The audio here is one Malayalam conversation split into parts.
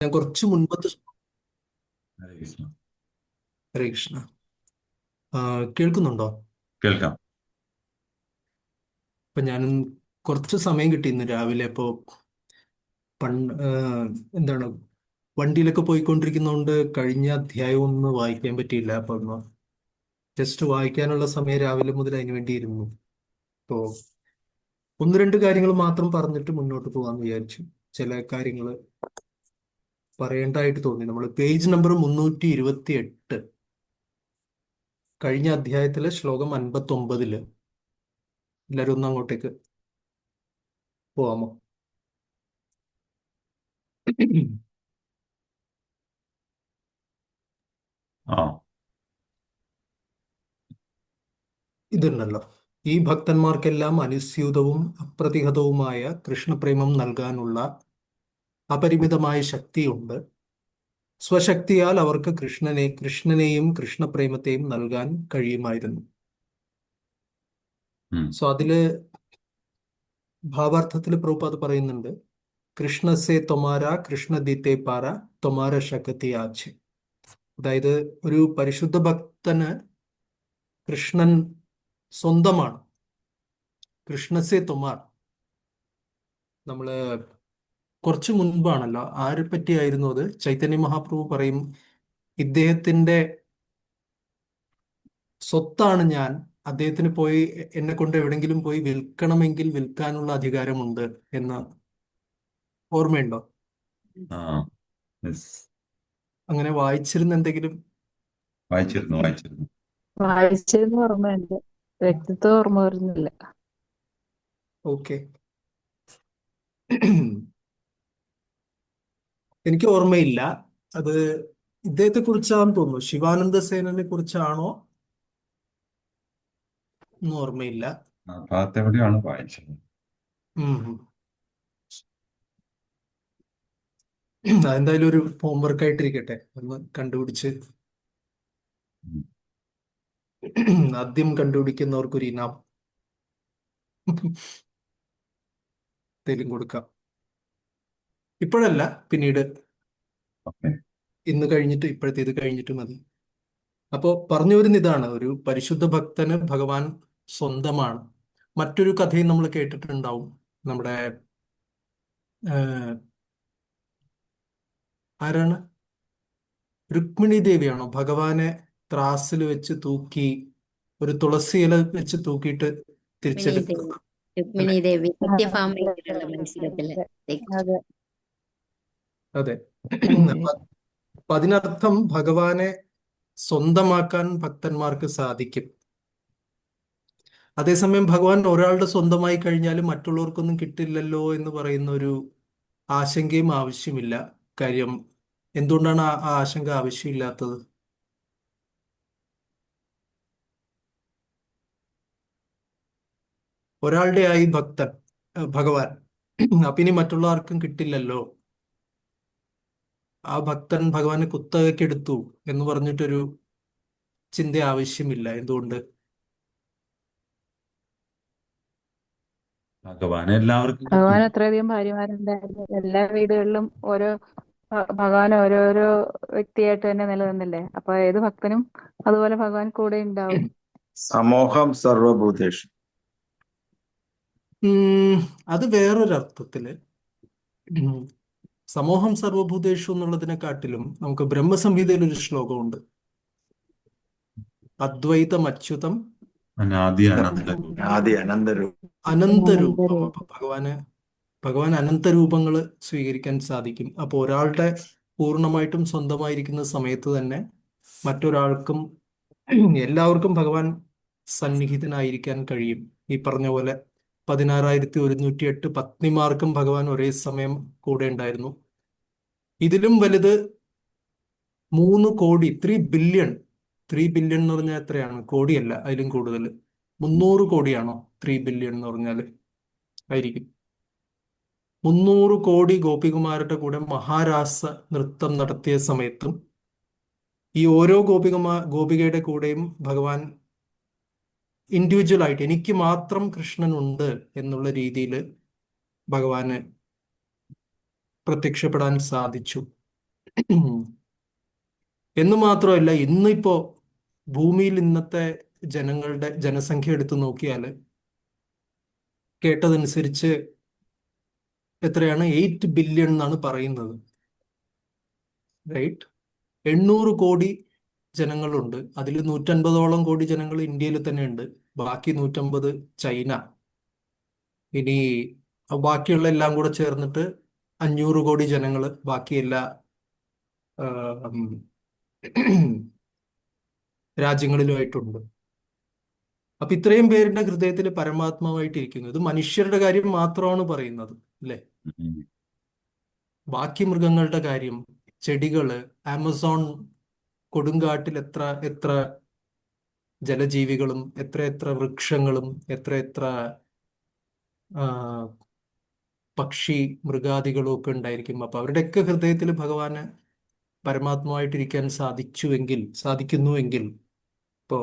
ഞാൻ കുറച്ച് മുൻപത്തെ ഹരേ കൃഷ്ണ. ഹരേ കൃഷ്ണ. കേൾക്കുന്നുണ്ടോ? കേൾക്കാം. ഇപ്പൊ ഞാൻ കുറച്ച് സമയം കിട്ടി ഇന്ന് രാവിലെ. ഇപ്പോ എന്താണ്, വണ്ടിയിലൊക്കെ പോയിക്കൊണ്ടിരിക്കുന്നതുകൊണ്ട് കഴിഞ്ഞ അധ്യായം ഒന്നും വായിക്കാൻ പറ്റിയില്ല. അപ്പൊ ഒന്ന് ജസ്റ്റ് വായിക്കാനുള്ള സമയം രാവിലെ മുതൽ അതിനു വേണ്ടിയിരുന്നു. ഇപ്പോ ഒന്ന് രണ്ട് കാര്യങ്ങൾ മാത്രം പറഞ്ഞിട്ട് മുന്നോട്ട് പോകാമെന്ന് വിചാരിച്ചു. ചില കാര്യങ്ങൾ പറയേണ്ടതായിട്ട് തോന്നി. നമ്മൾ പേജ് നമ്പർ 328, കഴിഞ്ഞ അധ്യായത്തിലെ ശ്ലോകം 59. എല്ലാവരും ഒന്ന് അങ്ങോട്ടേക്ക് പോവാമോ? ആ ഇതുണ്ടല്ലോ, ഈ ഭക്തന്മാർക്കെല്ലാം അനുസ്യൂതവും അപ്രതിഹതവുമായ കൃഷ്ണപ്രേമം നൽകാനുള്ള അപരിമിതമായ ശക്തിയുണ്ട്. സ്വശക്തിയാൽ അവർക്ക് കൃഷ്ണനെയും കൃഷ്ണപ്രേമത്തെയും നൽകാൻ കഴിയുമായിരുന്നു. ഉം. സോ അതില് ഭാവാർത്ഥത്തിൽ പ്രഭുപാദ് പറയുന്നുണ്ട്, കൃഷ്ണസെ തൊമാര കൃഷ്ണദീത്തെ പാര തൊമാര ശക്തി ആച്ച്. അതായത് ഒരു പരിശുദ്ധ ഭക്തന് കൃഷ്ണൻ സ്വന്തമാണ്. കൃഷ്ണസെ തൊമാർ, നമ്മള് കുറച്ചു മുൻപാണല്ലോ, ആരെ പറ്റിയായിരുന്നു അത്? ചൈതന്യ മഹാപ്രഭു പറയും, ഇദ്ദേഹത്തിന്റെ സ്വത്താണ് ഞാൻ. അദ്ദേഹത്തിന് പോയി എന്നെ കൊണ്ട് എവിടെങ്കിലും പോയി വിൽക്കണമെങ്കിൽ വിൽക്കാനുള്ള അധികാരമുണ്ട് എന്ന് ഓർമ്മയുണ്ടോ? ആ yes. അങ്ങനെ വായിച്ചിരുന്ന എന്തെങ്കിലും? വായിച്ചിരുന്നു. വായിച്ചതെന്ന് ഓർമ്മയുണ്ട്, വ്യക്തിത്വം ഓർമ്മ വരുന്നില്ല. ഓക്കെ. എനിക്ക് ഓർമ്മയില്ല. അത് ഇദ്ദേഹത്തെ കുറിച്ചാണെന്ന് തോന്നുന്നു. ശിവാനന്ദ സേനനെ കുറിച്ചാണോ ഒന്നും ഓർമ്മയില്ല. ആ ഭാഗത്ത് എവിടെയാണ് വായിച്ചത്? ഉം. അതെന്തായാലും ഒരു ഹോംവർക്ക് ആയിട്ടിരിക്കട്ടെ, ഒന്ന് കണ്ടുപിടിച്ച് ഉം. ആദ്യം കണ്ടുപിടിക്കുന്നവർക്കൊരു ഇനാം എന്തെങ്കിലും കൊടുക്കാം. ഇപ്പോഴല്ല, പിന്നീട്. ഓക്കെ. ഇന്ന് കഴിഞ്ഞിട്ട്, ഇപ്പോഴത്തെ ഇത് കഴിഞ്ഞിട്ട് മതി. അപ്പോ പറഞ്ഞു വരുന്ന ഇതാണ്, ഒരു പരിശുദ്ധ ഭക്തന് ഭഗവാൻ സ്വന്തമാണ്. മറ്റൊരു കഥയും നമ്മൾ കേട്ടിട്ടുണ്ടാവും. നമ്മുടെ ആരാണ്, രുക്മിണി ദേവിയാണോ ഭഗവാനെ ത്രാസിൽ വെച്ച് തൂക്കി, ഒരു തുളസി ഇല വെച്ച് തൂക്കിയിട്ട് രുക്മിണി തിരിച്ചെടുക്കുക, ദേവി അല്ലെ? രുക്മിണി ദേവി അതെ, സത്യഭാമയിലുള്ള മത്സരത്തില് അതെ, അതെ. അതെ. അപ്പൊ അപ്പൊ അതിനർത്ഥം ഭഗവാനെ സ്വന്തമാക്കാൻ ഭക്തന്മാർക്ക് സാധിക്കും. അതേസമയം ഭഗവാൻ ഒരാളുടെ സ്വന്തമായി കഴിഞ്ഞാൽ മറ്റുള്ളവർക്കൊന്നും കിട്ടില്ലല്ലോ എന്ന് പറയുന്ന ഒരു ആശങ്കയും ആവശ്യമില്ല. കാര്യം എന്തുകൊണ്ടാണ് ആ ആശങ്ക ആവശ്യമില്ലാത്തത്? ഒരാളുടെ ആയി ഭക്തൻ, ഭഗവാൻ, അപ്പൊ ഇനി മറ്റുള്ള ആർക്കും കിട്ടില്ലല്ലോ. ആ ഭക്തൻ ഭഗവാനെ കുത്തകയ്ക്ക് എടുത്തു എന്ന് പറഞ്ഞിട്ടൊരു ചിന്ത ആവശ്യമില്ല. എന്തുകൊണ്ട്? ഭഗവാൻ എല്ലാവർക്കും ഭഗവാൻ കിട്ടും. അത്രയധികം ഭാര്യമാരുണ്ടായിരുന്നു. എല്ലാ വീടുകളിലും ഓരോ ഭഗവാൻ ഓരോരോ വ്യക്തിയായിട്ട് തന്നെ നിലനിന്നില്ലേ. അപ്പൊ ഏത് ഭക്തനും അതുപോലെ ഭഗവാൻ കൂടെ ഉണ്ടാവും. സമൂഹം സർവഭൂതേഷു. ഉം, അത് വേറൊരർത്ഥത്തില്. ഉം, സമൂഹം സർവഭൂതേഷു എന്നുള്ളതിനെക്കാട്ടിലും നമുക്ക് ബ്രഹ്മസംഹിതയിൽ ഒരു ശ്ലോകമുണ്ട്, അദ്വൈതം അച്യുതം അനാദി അനന്തരൂപം. ആദി അനന്തരൂപം. അനന്തരൂപം. അപ്പൊ ഭഗവാൻ അനന്തരൂപങ്ങൾ സ്വീകരിക്കാൻ സാധിക്കും. അപ്പൊ ഒരാളുടെ പൂർണ്ണമായിട്ടും സ്വന്തമായിരിക്കുന്ന സമയത്ത് തന്നെ മറ്റൊരാൾക്കും, എല്ലാവർക്കും ഭഗവാൻ സന്നിഹിതനായിരിക്കാൻ കഴിയും. ഈ പറഞ്ഞ പോലെ 16,108 പത്നിമാർക്കും ഭഗവാൻ ഒരേ സമയം കൂടെ ഉണ്ടായിരുന്നു. ഇതിലും വലുത് 3 കോടി, 3 ബില്യൺ. 3 ബില്യൺ എന്ന് പറഞ്ഞാൽ എത്രയാണ്? കോടിയല്ല, അതിലും കൂടുതൽ. 300 കോടിയാണോ 3 ബില്യൺ എന്ന് പറഞ്ഞാൽ? ആയിരിക്കും. 300 കോടി ഗോപികുമാരുടെ കൂടെ മഹാരാസ നൃത്തം നടത്തിയ സമയത്തും ഈ ഓരോ ഗോപികയുടെ കൂടെയും ഭഗവാൻ ഇൻഡിവിജ്വൽ ആയിട്ട്, എനിക്ക് മാത്രം കൃഷ്ണനുണ്ട് എന്നുള്ള രീതിയിൽ ഭഗവാന് പ്രത്യക്ഷപ്പെടാൻ സാധിച്ചു. എന്ന് മാത്രമല്ല, ഇന്നിപ്പോ ഭൂമിയിൽ ഇന്നത്തെ ജനസംഖ്യ എടുത്തു നോക്കിയാൽ കേട്ടതനുസരിച്ച് എത്രയാണ്, 8 ബില്യൺ എന്നാണ് പറയുന്നത്. റൈറ്റ്? 800 കോടി ജനങ്ങളുണ്ട്. അതിൽ 150ഓളം കോടി ജനങ്ങൾ ഇന്ത്യയിൽ തന്നെ ഉണ്ട്. ബാക്കി 150 ചൈന. ഇനി ബാക്കിയുള്ള എല്ലാം കൂടെ ചേർന്നിട്ട് 500 കോടി ജനങ്ങൾ ബാക്കി എല്ലാ രാജ്യങ്ങളിലുമായിട്ടുണ്ട്. അപ്പൊ ഇത്രയും പേരുടെ ഹൃദയത്തിൽ പരമാത്മാവായിട്ടിരിക്കുന്നു. ഇത് മനുഷ്യരുടെ കാര്യം മാത്രമാണ് പറയുന്നത്, അല്ലേ? ഉം. ബാക്കി മൃഗങ്ങളുടെ കാര്യം, ചെടികള്, ആമസോൺ കൊടുങ്കാട്ടിൽ എത്ര എത്ര ജലജീവികളും എത്ര എത്ര വൃക്ഷങ്ങളും എത്ര എത്ര ആ, പക്ഷി മൃഗാദികളും ഒക്കെ ഉണ്ടായിരിക്കും. അപ്പൊ അവരുടെയൊക്കെ ഹൃദയത്തിൽ ഭഗവാന് പരമാത്മാവായിട്ടിരിക്കാൻ സാധിക്കുന്നുവെങ്കിൽ ഇപ്പോ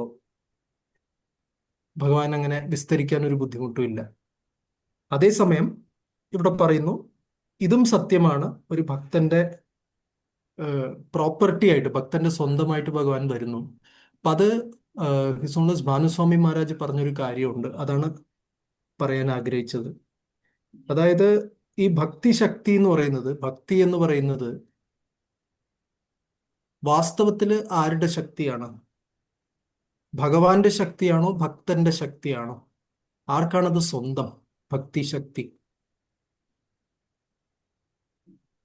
ഭഗവാൻ അങ്ങനെ വിസ്തരിക്കാൻ ഒരു ബുദ്ധിമുട്ടുമില്ല. അതേസമയം ഇവിടെ പറയുന്നു, ഇതും സത്യമാണ്. ഒരു ഭക്തന്റെ പ്രോപ്പർട്ടി ആയിട്ട്, ഭക്തന്റെ സ്വന്തമായിട്ട് ഭഗവാൻ വരുന്നു. അപ്പൊ അത് ഹിസോണസ് ഭാനുസ്വാമി മഹാരാജ് പറഞ്ഞൊരു കാര്യമുണ്ട്, അതാണ് പറയാൻ ആഗ്രഹിച്ചത്. അതായത് ഈ ഭക്തി എന്ന് പറയുന്നത് വാസ്തവത്തില് ആരുടെ ശക്തിയാണ്? ഭഗവാന്റെ ശക്തിയാണോ ഭക്തന്റെ ശക്തിയാണോ? ആർക്കാണത് സ്വന്തം ഭക്തി ശക്തി?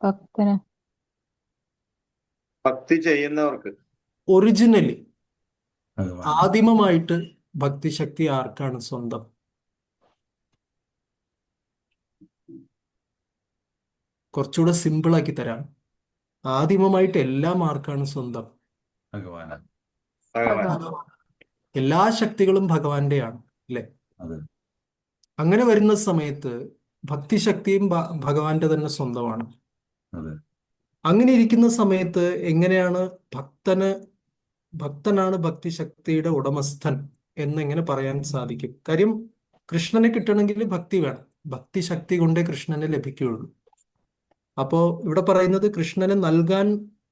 ഭക്തന്. ഭക്തി ചെയ്യുന്നവർക്ക്. ഒറിജിനലി ഭഗവാൻ ആദിമമായിട്ട് ഭക്തിശക്തി ആർക്കാണ് സ്വന്തം? കുറച്ചുകൂടെ സിമ്പിൾ ആക്കി തരാം. ആദിമമായിട്ട് എല്ലാം ആർക്കാണ് സ്വന്തം? ഭഗവാനാണ്. ഭഗവാൻ. ഭഗവാൻ. എല്ലാ ശക്തികളും ഭഗവാന്റെയാണ്, അല്ലെ? അതെ. അങ്ങനെ വരുന്ന സമയത്ത് ഭക്തിശക്തിയും ഭഗവാന്റെ തന്നെ സ്വന്തമാണ്. അതെ. അങ്ങനെ ഇരിക്കുന്ന സമയത്ത് എങ്ങനെയാണ് ഭക്തനാണ് ഭക്തിശക്തിയുടെ ഉടമസ്ഥൻ എന്നെങ്ങനെ പറയാൻ സാധിക്കും? കാര്യം കൃഷ്ണനെ കിട്ടണമെങ്കിൽ ഭക്തി വേണം. ഭക്തിശക്തി കൊണ്ടേ കൃഷ്ണനെ ലഭിക്കുകയുള്ളൂ. അപ്പോ ഇവിടെ പറയുന്നത് കൃഷ്ണനെ നൽകാൻ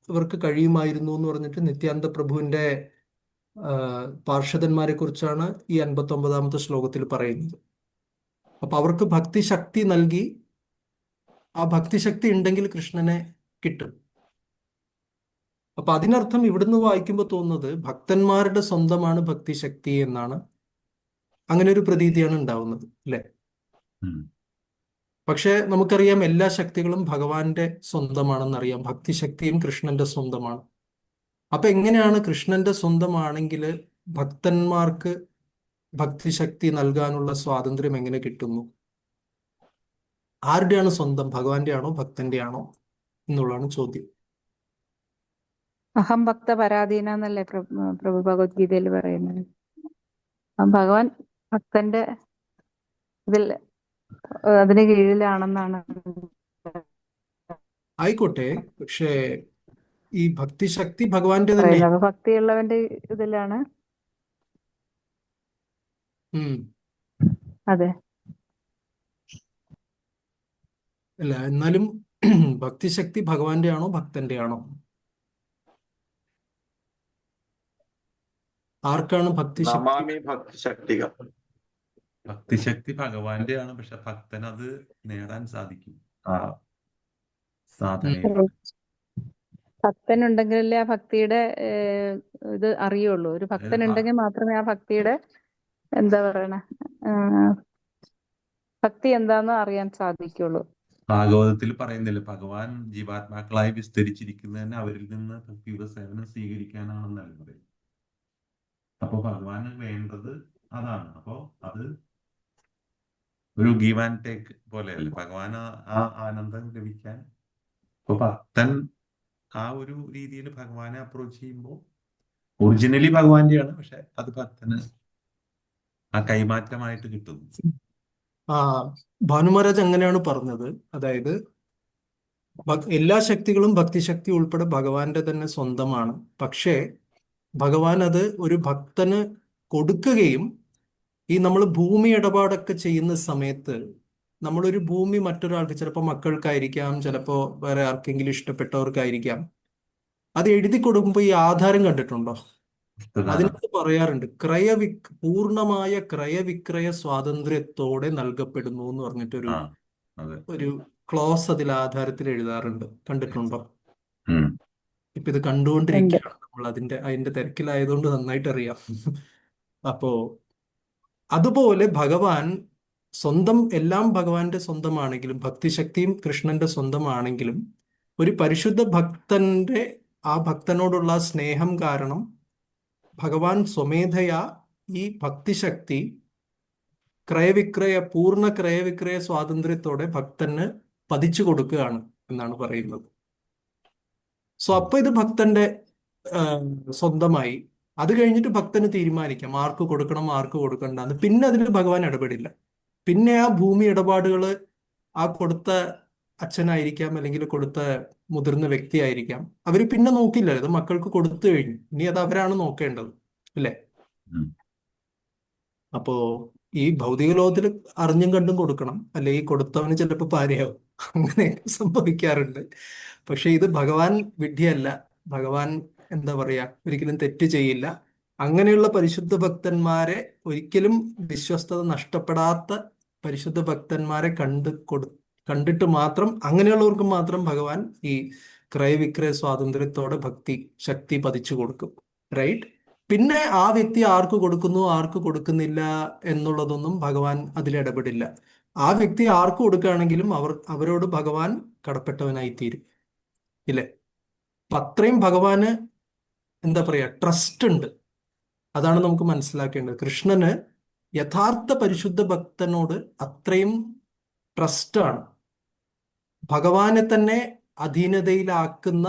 ഇവർക്ക് കഴിയുമായിരുന്നു എന്ന് പറഞ്ഞിട്ട് നിത്യാനന്ദ പ്രഭുവിന്റെ പാർഷദന്മാരെ കുറിച്ചാണ് ഈ 59ാമത്തെ ശ്ലോകത്തിൽ പറയുന്നത്. അപ്പൊ അവർക്ക് ഭക്തിശക്തി നൽകി, ആ ഭക്തിശക്തി ഉണ്ടെങ്കിൽ കൃഷ്ണനെ കിട്ടും. അപ്പൊ അതിനർത്ഥം ഇവിടുന്ന് വായിക്കുമ്പോൾ തോന്നുന്നത് ഭക്തന്മാരുടെ സ്വന്തമാണ് ഭക്തിശക്തി എന്നാണ്. അങ്ങനെ ഒരു പ്രതീതിയാണ് ഉണ്ടാവുന്നത്, അല്ലെ? ഉം. പക്ഷെ നമുക്കറിയാം എല്ലാ ശക്തികളും ഭഗവാന്റെ സ്വന്തമാണെന്നറിയാം. ഭക്തിശക്തിയും കൃഷ്ണന്റെ സ്വന്തമാണ്. അപ്പൊ എങ്ങനെയാണ് കൃഷ്ണന്റെ സ്വന്തമാണെങ്കിൽ ഭക്തന്മാർക്ക് ഭക്തിശക്തി നൽകാനുള്ള സ്വാതന്ത്ര്യം എങ്ങനെ കിട്ടുന്നു? ആരുടെയാണ് സ്വന്തം? ഭഗവാന്റെ ആണോ ഭക്തന്റെ ആണോ എന്നുള്ളതാണ് ചോദ്യം. അഹം ഭക്ത പരാധീന എന്നല്ലേ പ്രഭു ഭഗവത്ഗീതയിൽ പറയുന്നത്. ഭഗവാൻ ഭക്തന്റെ ഇതിൽ അതിന് കീഴിലാണെന്നാണ് ആയിക്കോട്ടെ, പക്ഷേ ഈ ഭക്തിശക്തി ഭഗവാന്റെ തന്നെ. പറയുന്നത്. അപ്പൊ ഭക്തിയുള്ളവന്റെ ഇതിലാണ്. അതെ. അല്ല, എന്നാലും ഭക്തിശക്തി ഭഗവാന്റെ ആണോ ഭക്തന്റെ ആണോ? ആർക്കാണ് ഭക്തിശക്തി? നമാമി ഭക്തിശക്തിക. ഭക്തിശക്തി ഭഗവാന്റെയാണ്, പക്ഷെ ഭക്തൻ അത് നേടാൻ സാധിക്കും ആ സാധനയിലൂടെ. ഭക്തനുണ്ടെങ്കിലല്ലേ ആ ഭക്തിയുടെ ഇത് അറിയുള്ളൂ. ഒരു ഭക്തൻ ഉണ്ടെങ്കിൽ മാത്രമേ ആ ഭക്തിയുടെ എന്താ പറയണ ഭക്തി എന്താന്ന് അറിയാൻ സാധിക്കുള്ളൂ. ഭാഗവതത്തിൽ പറയുന്നില്ല, ഭഗവാൻ ജീവാത്മാക്കളായി വിസ്തരിച്ചിരിക്കുന്നത് തന്നെ അവരിൽ നിന്ന് ഭക്തിയുടെ സേവനം സ്വീകരിക്കാനാണെന്നല്ല പറയുന്നത്. അപ്പൊ ഭഗവാന് വേണ്ടത് അതാണ്. അപ്പോ അത് ഒരു ഗീവ് ആൻഡ് ടേക്ക് പോലെയല്ലേ. ഭഗവാൻ ആ ആനന്ദം ലഭിക്കാൻ ഇപ്പൊ ഭക്തൻ ആ ഒരു രീതിയിൽ ഭഗവാനെ അപ്രോച്ച് ചെയ്യുമ്പോൾ ഒറിജിനലി ഭഗവാന്റെയാണ്, പക്ഷെ അത് ഭക്തന് ആ കൈമാറ്റമായിട്ട് കിട്ടുന്നു. ഭാനുമഹാരാജ് അങ്ങനെയാണ് പറഞ്ഞത്. അതായത് എല്ലാ ശക്തികളും ഭക്തിശക്തി ഉൾപ്പെടെ ഭഗവാന്റെ തന്നെ സ്വന്തമാണ്. പക്ഷേ ഭഗവാൻ അത് ഒരു ഭക്തന് കൊടുക്കുകയും, ഈ നമ്മൾ ഭൂമി ഇടപാടൊക്കെ ചെയ്യുന്ന സമയത്ത് നമ്മളൊരു ഭൂമി മറ്റൊരാൾക്ക്, ചിലപ്പോൾ മക്കൾക്കായിരിക്കാം, ചിലപ്പോൾ വേറെ ആർക്കെങ്കിലും ഇഷ്ടപ്പെട്ടവർക്കായിരിക്കാം, അത് എഴുതി കൊടുക്കുമ്പോൾ ഈ ആധാരം കണ്ടിട്ടുണ്ടോ? ഹസ്തദാനം. അതിനകത്ത് പറയാറുണ്ട് പൂർണ്ണമായ ക്രയവിക്രയ സ്വാതന്ത്ര്യത്തോടെ നൽകപ്പെടുന്നു എന്ന് പറഞ്ഞിട്ടൊരു ആ അതെ. ഒരു ക്ലോസ് അതിൽ ആധാരത്തിൽ എഴുതാറുണ്ട്. കണ്ടിട്ടുണ്ടോ? ഉം. ഇപ്പൊ ഇത് ഉണ്ട്. കണ്ടുകൊണ്ടിരിക്കുകയാണ് നമ്മൾ. അതിന്റെ തിരക്കിലായതുകൊണ്ട് നന്നായിട്ട് അറിയാം. അപ്പോ അതുപോലെ ഭഗവാൻ എല്ലാം ഭഗവാന്റെ സ്വന്തമാണെങ്കിലും ഭക്തിശക്തിയും കൃഷ്ണന്റെ സ്വന്തമാണെങ്കിലും ഒരു പരിശുദ്ധ ഭക്തന്റെ ആ ഭക്തനോടുള്ള സ്നേഹം കാരണം ഭഗവാൻ സ്വമേധയാ ഈ ഭക്തിശക്തി പൂർണ്ണ ക്രയവിക്രയ സ്വാതന്ത്ര്യത്തോടെ ഭക്തന് പതിച്ചു കൊടുക്കുകയാണ് എന്നാണ് പറയുന്നത്. സോ അപ്പൊ ഇത് ഭക്തന്റെ ആ, സ്വന്തമായി. അത് കഴിഞ്ഞിട്ട് ഭക്തന് തീരുമാനിക്കാം ആർക്ക് കൊടുക്കണം ആർക്ക് കൊടുക്കണ്ടെന്ന്. പിന്നെ അതിൽ ഭഗവാൻ ഇടപെടില്ല. പിന്നെ ആ ഭൂമി ഇടപാടുകള് ആ കൊടുത്ത അച്ഛനായിരിക്കാം, അല്ലെങ്കിൽ കൊടുത്ത മുതിർന്ന വ്യക്തിയായിരിക്കാം, അവര് പിന്നെ നോക്കില്ല. ഇത് മക്കൾക്ക് കൊടുത്തു കഴിഞ്ഞു, ഇനി അത് അവരാണ് നോക്കേണ്ടത്, അല്ലേ? ഉം. അപ്പോ ഈ ഭൗതിക ലോകത്തിൽ അറിഞ്ഞും കണ്ടും കൊടുക്കണം, അല്ലെ ഈ കൊടുത്തവന് ചിലപ്പോൾ പാരയാവും. അങ്ങനെ സംഭവിക്കാറുണ്ട്. പക്ഷെ ഇത് ഭഗവാൻ വിഡ്ഢിയല്ല. ഭഗവാൻ എന്താ പറയാ, ഒരിക്കലും തെറ്റ് ചെയ്യില്ല. അങ്ങനെയുള്ള പരിശുദ്ധ ഭക്തന്മാരെ, ഒരിക്കലും വിശ്വസ്തത നഷ്ടപ്പെടാത്ത പരിശുദ്ധ ഭക്തന്മാരെ കണ്ടിട്ട് മാത്രം, അങ്ങനെയുള്ളവർക്ക് മാത്രം ഭഗവാൻ ഈ ക്രയവിക്രയ സ്വാതന്ത്ര്യത്തോടെ ഭക്തി ശക്തി പതിച്ചു കൊടുക്കും. റൈറ്റ്? പിന്നെ ആ വ്യക്തി ആർക്ക് കൊടുക്കുന്നു ആർക്ക് കൊടുക്കുന്നില്ല എന്നുള്ളതൊന്നും ഭഗവാൻ അതിലിടപെടില്ല. ആ വ്യക്തി ആർക്ക് കൊടുക്കുകയാണെങ്കിലും അവരോട് ഭഗവാൻ കടപ്പെട്ടവനായി തീരും, ഇല്ലേ? അപ്പൊ അത്രയും ഭഗവാന് എന്താ പറയാ, ട്രസ്റ്റ് ഉണ്ട്. അതാണ് നമുക്ക് മനസ്സിലാക്കേണ്ടത്. കൃഷ്ണന് യഥാർത്ഥ പരിശുദ്ധ ഭക്തനോട് അത്രയും ട്രസ്റ്റാണ്. ഭഗവാനെ തന്നെ അധീനതയിലാക്കുന്ന,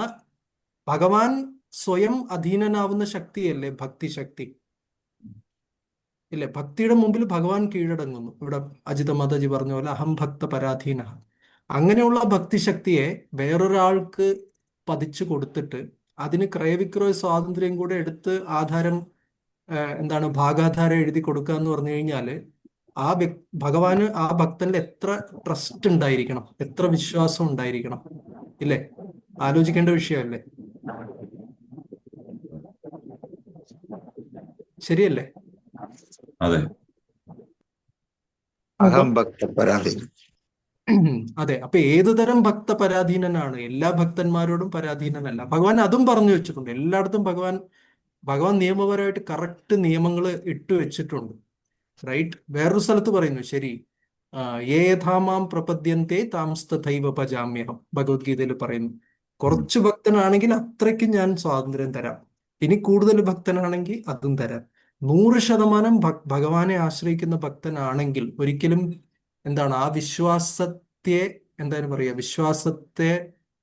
ഭഗവാൻ സ്വയം അധീനനാവുന്ന ശക്തിയല്ലേ ഭക്തിശക്തി, ഇല്ലേ? ഭക്തിയുടെ മുമ്പിൽ ഭഗവാൻ കീഴടങ്ങുന്നു. ഇവിടെ അജിത മാതാജി പറഞ്ഞ പോലെ അഹം ഭക്ത പരാധീന. അങ്ങനെയുള്ള ഭക്തിശക്തിയെ വേറൊരാൾക്ക് പതിച്ചു കൊടുത്തിട്ട് അതിന് ക്രയവിക്രയ സ്വാതന്ത്ര്യം കൂടെ എടുത്ത് ആധാരം, എന്താണ്, ഭാഗാധാരം എഴുതി കൊടുക്കുക എന്ന് പറഞ്ഞു കഴിഞ്ഞാല് ഭഗവാന് ആ ഭക്തനിൽ എത്ര ട്രസ്റ്റ് ഉണ്ടായിരിക്കണം, എത്ര വിശ്വാസം ഉണ്ടായിരിക്കണം, ഇല്ലേ? ആലോചിക്കേണ്ട വിഷയമല്ലേ? ശരിയല്ലേ? അതെ. അഹം ഭക്ത പരാധീന. അതെ. അപ്പൊ ഏതു തരം ഭക്ത പരാധീനനാണ്? എല്ലാ ഭക്തന്മാരോടും പരാധീനനല്ല. ഭഗവാൻ അതും പറഞ്ഞു വെച്ചിട്ടുണ്ട്. എല്ലായിടത്തും ഭഗവാൻ നിയമപരമായിട്ട് കറക്റ്റ് നിയമങ്ങൾ ഇട്ടു വെച്ചിട്ടുണ്ട്. റൈറ്റ്? വേറൊരു സ്ഥലത്ത് പറയുന്നു, ശരി, യേഥാമാം പ്രപദ്യന്തെ താംസ്തഥൈവ ഭജാമ്യഹം, ഭഗവത്ഗീതയിൽ പറയുന്നു. കുറച്ച് ഭക്തനാണെങ്കിൽ അത്രയ്ക്ക് ഞാൻ സ്വാതന്ത്ര്യം തരാം, ഇനി കൂടുതൽ ഭക്തനാണെങ്കിൽ അതും തരാം. 100% ഭഗവാനെ ആശ്രയിക്കുന്ന ഭക്തനാണെങ്കിൽ ഒരിക്കലും എന്താണ് ആ വിശ്വാസത്തെ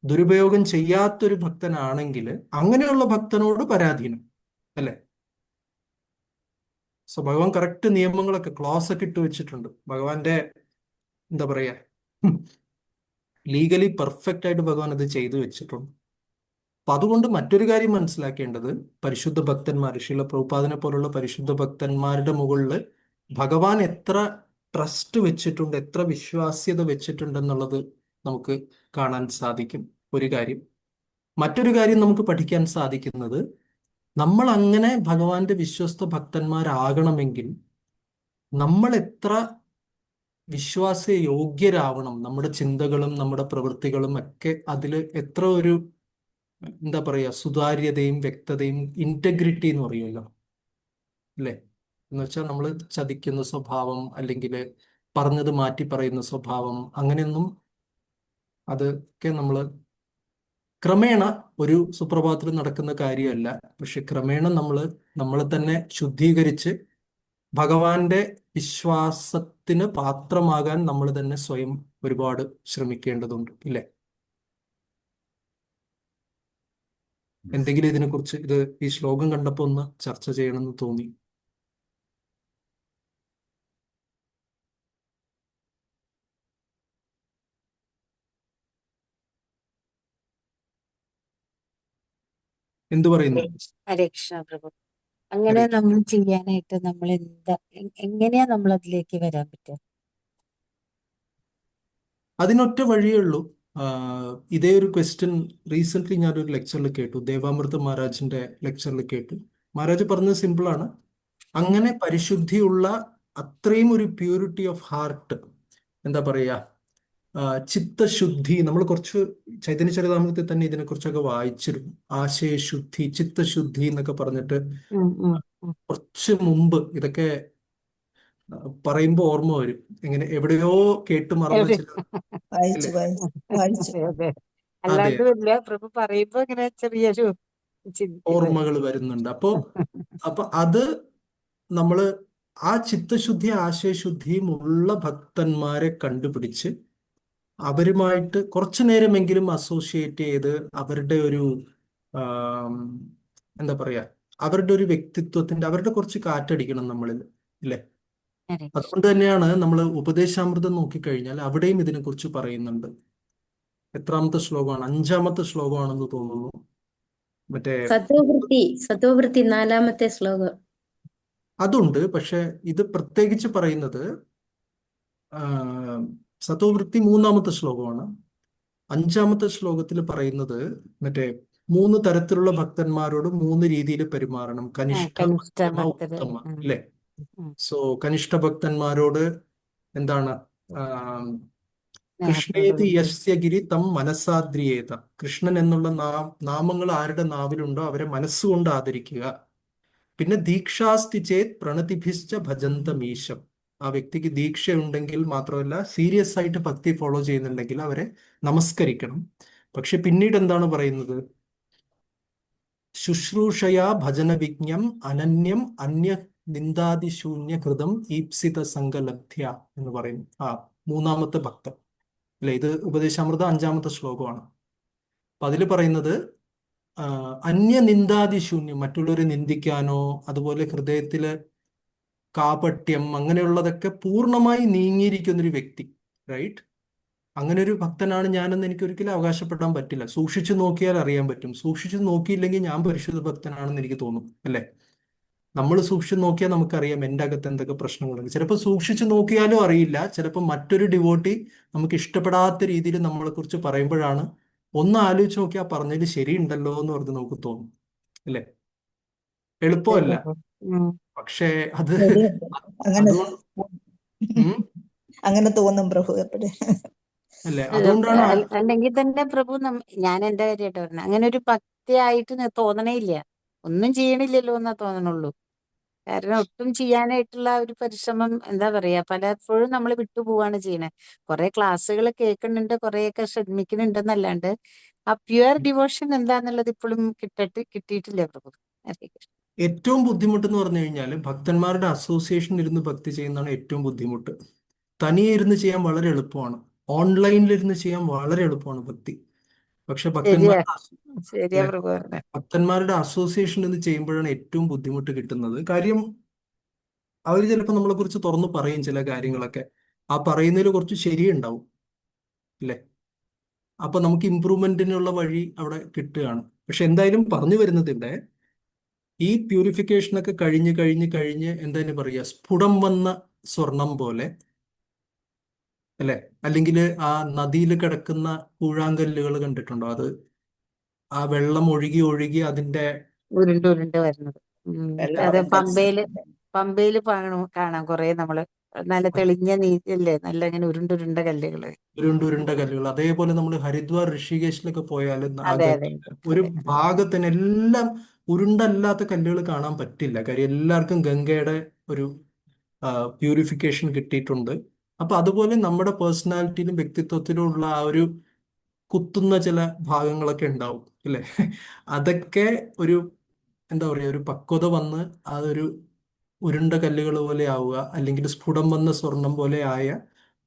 ദുരുപയോഗം ചെയ്യാത്തൊരു ഭക്തനാണെങ്കിൽ അങ്ങനെയുള്ള ഭക്തനോട് പരാധീനം, അല്ലെ? സോ ഭഗവാൻ കറക്റ്റ് നിയമങ്ങളൊക്കെ, ക്ലോസ് ഒക്കെ ഇട്ട് വെച്ചിട്ടുണ്ട്. ഭഗവാന്റെ എന്താ പറയാ, ലീഗലി പെർഫെക്റ്റ് ആയിട്ട് ഭഗവാൻ അത് ചെയ്തു വെച്ചിട്ടുണ്ട്. അപ്പൊ അതുകൊണ്ട് മറ്റൊരു കാര്യം മനസ്സിലാക്കേണ്ടത്, പരിശുദ്ധ ഭക്തന്മാർ, ശ്രീല പ്രഭുപാദിനെ പോലുള്ള പരിശുദ്ധ ഭക്തന്മാരുടെ മുകളിൽ ഭഗവാൻ എത്ര ട്രസ്റ്റ് വെച്ചിട്ടുണ്ട്, എത്ര വിശ്വാസ്യത വെച്ചിട്ടുണ്ട് എന്നുള്ളത് നമുക്ക് കാണാൻ സാധിക്കും. ഒരു കാര്യം. മറ്റൊരു കാര്യം നമുക്ക് പഠിക്കാൻ സാധിക്കുന്നത്, നമ്മൾ അങ്ങനെ ഭഗവാന്റെ വിശ്വസ്ത ഭക്തന്മാരാകണമെങ്കിൽ നമ്മൾ എത്ര വിശ്വാസയോഗ്യരാവണം, നമ്മുടെ ചിന്തകളും നമ്മുടെ പ്രവൃത്തികളും ഒക്കെ അതിൽ എത്ര ഒരു എന്താ പറയാ, സുതാര്യതയും വ്യക്തതയും ഇന്റഗ്രിറ്റി എന്ന് പറയുമല്ലോ, അല്ലേ? എന്ന് വെച്ചാൽ നമ്മൾ ചതിക്കുന്ന സ്വഭാവം, അല്ലെങ്കിൽ പറഞ്ഞത് മാറ്റി പറയുന്ന സ്വഭാവം, അങ്ങനെയൊന്നും, അതൊക്കെ നമ്മൾ ക്രമേണ ഒരു സുപ്രഭാതത്തിൽ നടക്കുന്ന കാര്യമല്ല. പക്ഷെ ക്രമേണ നമ്മളെ തന്നെ ശുദ്ധീകരിച്ച് ഭഗവാന്റെ വിശ്വാസത്തിന് പാത്രമാകാൻ നമ്മൾ തന്നെ സ്വയം ഒരുപാട് ശ്രമിക്കേണ്ടതുണ്ട്, ഇല്ലേ? എന്തെങ്കിലും ഇതിനെക്കുറിച്ച്, ഈ ശ്ലോകം കണ്ടപ്പോൾ ഒന്ന് ചർച്ച ചെയ്യണമെന്ന് തോന്നി. എന്തു പറയുന്നു? ഹരേ കൃഷ്ണ പ്രഭു. അങ്ങനെ ഹരേ നമ്മൾ ചെയ്യാനായിട്ട് നമ്മൾ എങ്ങനെയാ നമ്മൾ അതിലേക്ക് വരാൻ പറ്റുക? അതിനൊറ്റ വഴിയേ ഉള്ളൂ. ഇതേ ഒരു ക്വസ്റ്റ്യൻ റീസെന്റ് ഞാനൊരു ലെക്ചറിൽ കേട്ടു, ദേവാമൃത മഹാരാജിന്റെ ലെക്ചറിൽ കേട്ടു. മഹാരാജ് പറഞ്ഞത് സിമ്പിളാണ്. അങ്ങനെ പരിശുദ്ധിയുള്ള അത്രയും ഒരു പ്യൂരിറ്റി ഓഫ് ഹാർട്ട്, എന്താ പറയാ, ചിത്തശുദ്ധി, നമ്മൾ കുറച്ച് ചൈതന്യ ചരിതാമൃതത്തിൽ തന്നെ ഇതിനെക്കുറിച്ചൊക്കെ വായിച്ചിരുന്നു. ആശയശുദ്ധി, ചിത്തശുദ്ധി എന്നൊക്കെ പറഞ്ഞിട്ട് ഉം, ഉം, ഉം. കുറച്ച് മുമ്പ് ഇതൊക്കെ പറയുമ്പോൾ ഓർമ്മ വരും. എങ്ങനെ എവിടെയോ കേട്ട് മറന്ന എവിടെ? ചില, വായിച്ചു അല്ലേ? വായിച്ചു അതെ, അതെ. അതെ, അല്ലാണ്ടുമില്ല, പ്രഭു പറയുമ്പോ ഇങ്ങനെ ചെറിയൊരു ഇത്. ഓർമ്മകൾ വരുന്നുണ്ട്. അപ്പൊ അത് നമ്മള് ആ ചിത്തശുദ്ധി ആശയശുദ്ധിയും ഉള്ള ഭക്തന്മാരെ കണ്ടുപിടിച്ച് അവരുമായിട്ട് കുറച്ചു നേരമെങ്കിലും അസോസിയേറ്റ് ചെയ്ത് അവരുടെ ഒരു ആം, എന്താ പറയാ, അവരുടെ ഒരു വ്യക്തിത്വത്തിന്റെ, അവരുടെ കുറച്ച് കാറ്റടിക്കണം നമ്മളിൽ, ഇല്ലേ? ഹരേ കൃഷ്ണ. അതുകൊണ്ട് തന്നെയാണ് നമ്മൾ ഉപദേശാമൃതം നോക്കിക്കഴിഞ്ഞാൽ അവിടെയും ഇതിനെക്കുറിച്ച് പറയുന്നുണ്ട്. എത്രാമത്തെ ശ്ലോകമാണ്? 5-ാമത്തെ ശ്ലോകമാണെന്ന് തോന്നുന്നു. മറ്റേ സത്വവൃത്തി 4-ാമത്തെ ശ്ലോകം. അതുണ്ട്, പക്ഷെ ഇത് പ്രത്യേകിച്ച് പറയുന്നത് ആ, സത്വവൃത്തി 3-ാമത്തെ ശ്ലോകമാണ്. 5-ാമത്തെ ശ്ലോകത്തിൽ പറയുന്നത് മറ്റേ 3 തരത്തിലുള്ള ഭക്തന്മാരോട് 3 രീതിയിൽ പെരുമാറണം. കനിഷ്ഠ, കനിഷ്ഠ മധ്യമ, ഭക്തര്. ഉത്തമ, ഉം, ഇല്ലേ? ഉം. സോ കനിഷ്ഠ ഭക്തന്മാരോട് എന്താണ്? ആ, കൃഷ്ണേതി സ്നേഹത്തോടുകൂടി. യസ്യ ഗിരി തം മനസാദ്രിയേത. കൃഷ്ണൻ എന്നുള്ള നാമങ്ങൾ ആരുടെ നാവിലുണ്ടോ അവരെ മനസ്സുകൊണ്ട് ആദരിക്കുക. പിന്നെ ദീക്ഷാസ്തി ചേത് പ്രണതിഭിശ്ച ഭജന്തമീശം. ആ വ്യക്തിക്ക് ദീക്ഷയുണ്ടെങ്കിൽ മാത്രമല്ല, സീരിയസ് ആയിട്ട് ഭക്തി ഫോളോ ചെയ്യുന്നുണ്ടെങ്കിൽ അവരെ നമസ്കരിക്കണം. പക്ഷെ പിന്നീട് എന്താണ് പറയുന്നത്? ശുശ്രൂഷയാ ഭജനവിജ്ഞം അനന്യം അന്യ നിന്ദാതിശൂന്യ ഹൃദം ഈപ്സിത സംഗലബ്ധ്യ എന്ന് പറയുന്നു. 3-ാമത്തെ ഭക്തൻ, അല്ലെ? ഇത് ഉപദേശാമൃത 5-ാമത്തെ ശ്ലോകമാണ്. അപ്പൊ അതിൽ പറയുന്നത് അന്യനിന്ദാതിശൂന്യം, മറ്റുള്ളവരെ നിന്ദിക്കാനോ അതുപോലെ ഹൃദയത്തില് കാപട്യം അങ്ങനെയുള്ളതൊക്കെ പൂർണ്ണമായി നീങ്ങിയിരിക്കുന്നൊരു വ്യക്തി, റൈറ്റ്? അങ്ങനെ ഒരു ഭക്തനാണ് ഞാനെന്ന് എനിക്ക് ഒരിക്കലും അവകാശപ്പെടാൻ പറ്റില്ല. സൂക്ഷിച്ചു നോക്കിയാൽ അറിയാൻ പറ്റും. സൂക്ഷിച്ചു നോക്കിയില്ലെങ്കിൽ ഞാൻ പരിശുദ്ധ ഭക്തനാണെന്ന് എനിക്ക് തോന്നും, അല്ലേ? നമ്മൾ സൂക്ഷിച്ചു നോക്കിയാൽ നമുക്കറിയാം എൻ്റെ അകത്ത് എന്തൊക്കെ പ്രശ്നങ്ങളുണ്ട്. ചിലപ്പോൾ സൂക്ഷിച്ചു നോക്കിയാലും അറിയില്ല. ചിലപ്പോൾ മറ്റൊരു ഡിവോട്ടി നമുക്ക് ഇഷ്ടപ്പെടാത്ത രീതിയിൽ നമ്മളെ കുറിച്ച് പറയുമ്പോഴാണ് ഒന്ന് ആലോചിച്ച് നോക്കിയാൽ പറഞ്ഞതിൽ ശരിയുണ്ടല്ലോ എന്ന് പറഞ്ഞ് നമുക്ക് തോന്നും, അല്ലേ? അതെ എളുപ്പമല്ല, പ്രഭു. ഉം. പക്ഷേ അത് ശരിയുണ്ട്. അങ്ങനെ അതുകൊണ്ട് ഉം, അങ്ങനെ തോന്നും പ്രഭു എപ്പോഴും. അല്ലേ? അതുകൊണ്ടാണ് അല്ലെങ്കിൽ തന്നെ പ്രഭു ഞാൻ എന്റെ കാര്യമായിട്ട് പറഞ്ഞത്, അങ്ങനെ ഒരു ഭക്തിയായിട്ട് തോന്നണേ ഇല്ല. ഒന്നും ചെയ്യണില്ലല്ലോ എന്നാ തോന്നണുള്ളൂ. കാരണം ഒട്ടും ചെയ്യാനായിട്ടുള്ള ഒരു പരിശ്രമം, എന്താ പറയാ, പലപ്പോഴും നമ്മൾ വിട്ടുപോവാണ് ചെയ്യണേ. കുറെ ക്ലാസ്സുകൾ കേൾക്കുന്നുണ്ട്, കുറെയൊക്കെ ശ്രമിക്കുന്നുണ്ടെന്നല്ലാണ്ട് ആ പ്യുവർ ഡിവോഷൻ എന്താന്നുള്ളത് ഇപ്പോഴും കിട്ടിയിട്ടില്ല പ്രഭു. ഹരേ കൃഷ്ണ. ഏറ്റവും ബുദ്ധിമുട്ട് എന്ന് പറഞ്ഞു കഴിഞ്ഞാൽ ഭക്തന്മാരുടെ അസോസിയേഷൻ ഇരുന്ന് ഭക്തി ചെയ്യുന്നതാണ് ഏറ്റവും ബുദ്ധിമുട്ട്. തനിയെ ഇരുന്ന് ചെയ്യാൻ വളരെ എളുപ്പമാണ്, ഓൺലൈനിലിരുന്ന് ചെയ്യാൻ വളരെ എളുപ്പമാണ് ഭക്തി. പക്ഷെ ശരിയാ, ഭക്തന്മാരുടെ ശരിയാ അല്ലെ, പ്രഭു പറഞ്ഞെ. ഭക്തന്മാരുടെ അസോസിയേഷൻ എന്ന് ചെയ്യുമ്പോഴാണ് ഏറ്റവും ബുദ്ധിമുട്ട് കിട്ടുന്നത്. കാര്യം അവർ ചിലപ്പോൾ നമ്മളെ കുറിച്ച് തുറന്നു പറയും ചില കാര്യങ്ങളൊക്കെ. ആ പറയുന്നതിൽ കുറച്ച് ശരിയുണ്ടാവും, അല്ലേ? അപ്പൊ നമുക്ക് ഇമ്പ്രൂവ്മെന്റിനുള്ള വഴി അവിടെ കിട്ടുകയാണ്. പക്ഷെ എന്തായാലും പറഞ്ഞു വരുന്നതിന്റെ ഈ പ്യൂരിഫിക്കേഷനൊക്കെ കഴിഞ്ഞ് കഴിഞ്ഞ് കഴിഞ്ഞ് എന്താണ് പറയുക, സ്ഫുടം വന്ന സ്വർണം പോലെ, അല്ലെ? അല്ലെങ്കിൽ ആ നദിയിൽ കിടക്കുന്ന കൂഴാങ്കല്ലുകൾ കണ്ടിട്ടുണ്ടോ? അത് ആ വെള്ളം ഒഴുകി ഒഴുകി അതിന്റെ ഉരുണ്ട് ഉരുണ്ട് വരുന്നത്. അത് പമ്പയില് കാണാം കുറെ നമ്മള്. നല്ല തെളിഞ്ഞ നീരല്ലേ, നല്ല ഇങ്ങനെ ഉരുണ്ടുരുണ്ട കല്ലുകള്. ഉരുണ്ടുരുണ്ട കല്ലുകൾ. അതേപോലെ നമ്മൾ ഹരിദ്വാർ ഋഷികേശിലൊക്കെ പോയാൽ ആ അതെ അതെ ഒരു അതെ. ഭാഗത്തിന് എല്ലാം ഉരുണ്ടല്ലാത്ത കല്ലുകൾ കാണാൻ പറ്റില്ല. കാര്യം എല്ലാവർക്കും ഗംഗയുടെ ഒരു പ്യൂരിഫിക്കേഷൻ കിട്ടിയിട്ടുണ്ട്. അപ്പൊ അതുപോലെ നമ്മുടെ പേഴ്സണാലിറ്റിയിലും വ്യക്തിത്വത്തിലും ഉള്ള ആ ഒരു കുത്തുന്ന ചില ഭാഗങ്ങളൊക്കെ ഉണ്ടാവും, അല്ലേ? അതൊക്കെ ഒരു, എന്താ പറയുക, ഒരു പക്വത വന്ന് അതൊരു ഉരുണ്ട കല്ലുകൾ പോലെ ആവുക, അല്ലെങ്കിൽ സ്ഫുടം വന്ന സ്വർണം പോലെ ആയ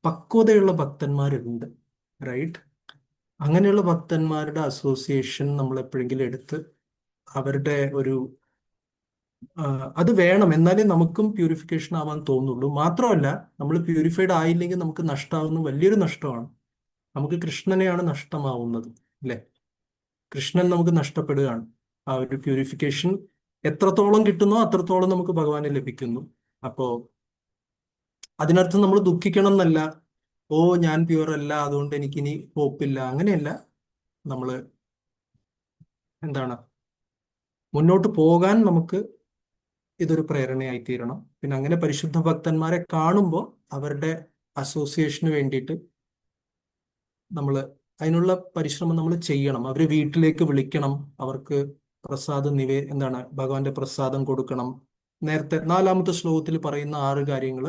പക്വതയുള്ള ഭക്തന്മാരുണ്ട്, റൈറ്റ്? അങ്ങനെയുള്ള ഭക്തന്മാരുടെ അസോസിയേഷൻ നമ്മൾ എപ്പോഴെങ്കിലും എടുത്ത് അവരുടെ ഒരു അത് വേണം, എന്നാലേ നമുക്കും പ്യൂരിഫിക്കേഷൻ ആവാൻ തോന്നുള്ളൂ. മാത്രമല്ല, നമ്മൾ പ്യൂരിഫൈഡ് ആയില്ലെങ്കിൽ നമുക്ക് നഷ്ടമാവുന്ന വലിയൊരു നഷ്ടമാണ്. നമുക്ക് കൃഷ്ണനെയാണ് നഷ്ടമാവുന്നത്, അല്ലേ? കൃഷ്ണൻ നമുക്ക് നഷ്ടപ്പെടുകയാണ്. ആ ഒരു പ്യൂരിഫിക്കേഷൻ എത്രത്തോളം കിട്ടുന്നോ അത്രത്തോളം നമുക്ക് ഭഗവാനെ ലഭിക്കുന്നു. അപ്പോ അതിനർത്ഥം നമ്മൾ ദുഃഖിക്കണം എന്നല്ല. ഓ ഞാൻ പ്യുവർ അല്ല അതുകൊണ്ട് എനിക്കിനി ഹോപ്പില്ല, അങ്ങനെയല്ല. നമ്മള് എന്താണ്, മുന്നോട്ട് പോകാൻ നമുക്ക് ഇതൊരു പ്രേരണയായി തീരണം. പിന്നെ അങ്ങനെ പരിശുദ്ധ ഭക്തന്മാരെ കാണുമ്പോൾ അവരുടെ അസോസിയേഷന് വേണ്ടിയിട്ട് നമ്മൾ അതിനുള്ള പരിശ്രമം നമ്മൾ ചെയ്യണം. അവരെ വീട്ടിലേക്ക് വിളിക്കണം, അവർക്ക് പ്രസാദം എന്താണ് ഭഗവാന്റെ പ്രസാദം കൊടുക്കണം. നേരത്തെ 4-ാമത്തെ ശ്ലോകത്തിൽ പറയുന്ന 6 കാര്യങ്ങൾ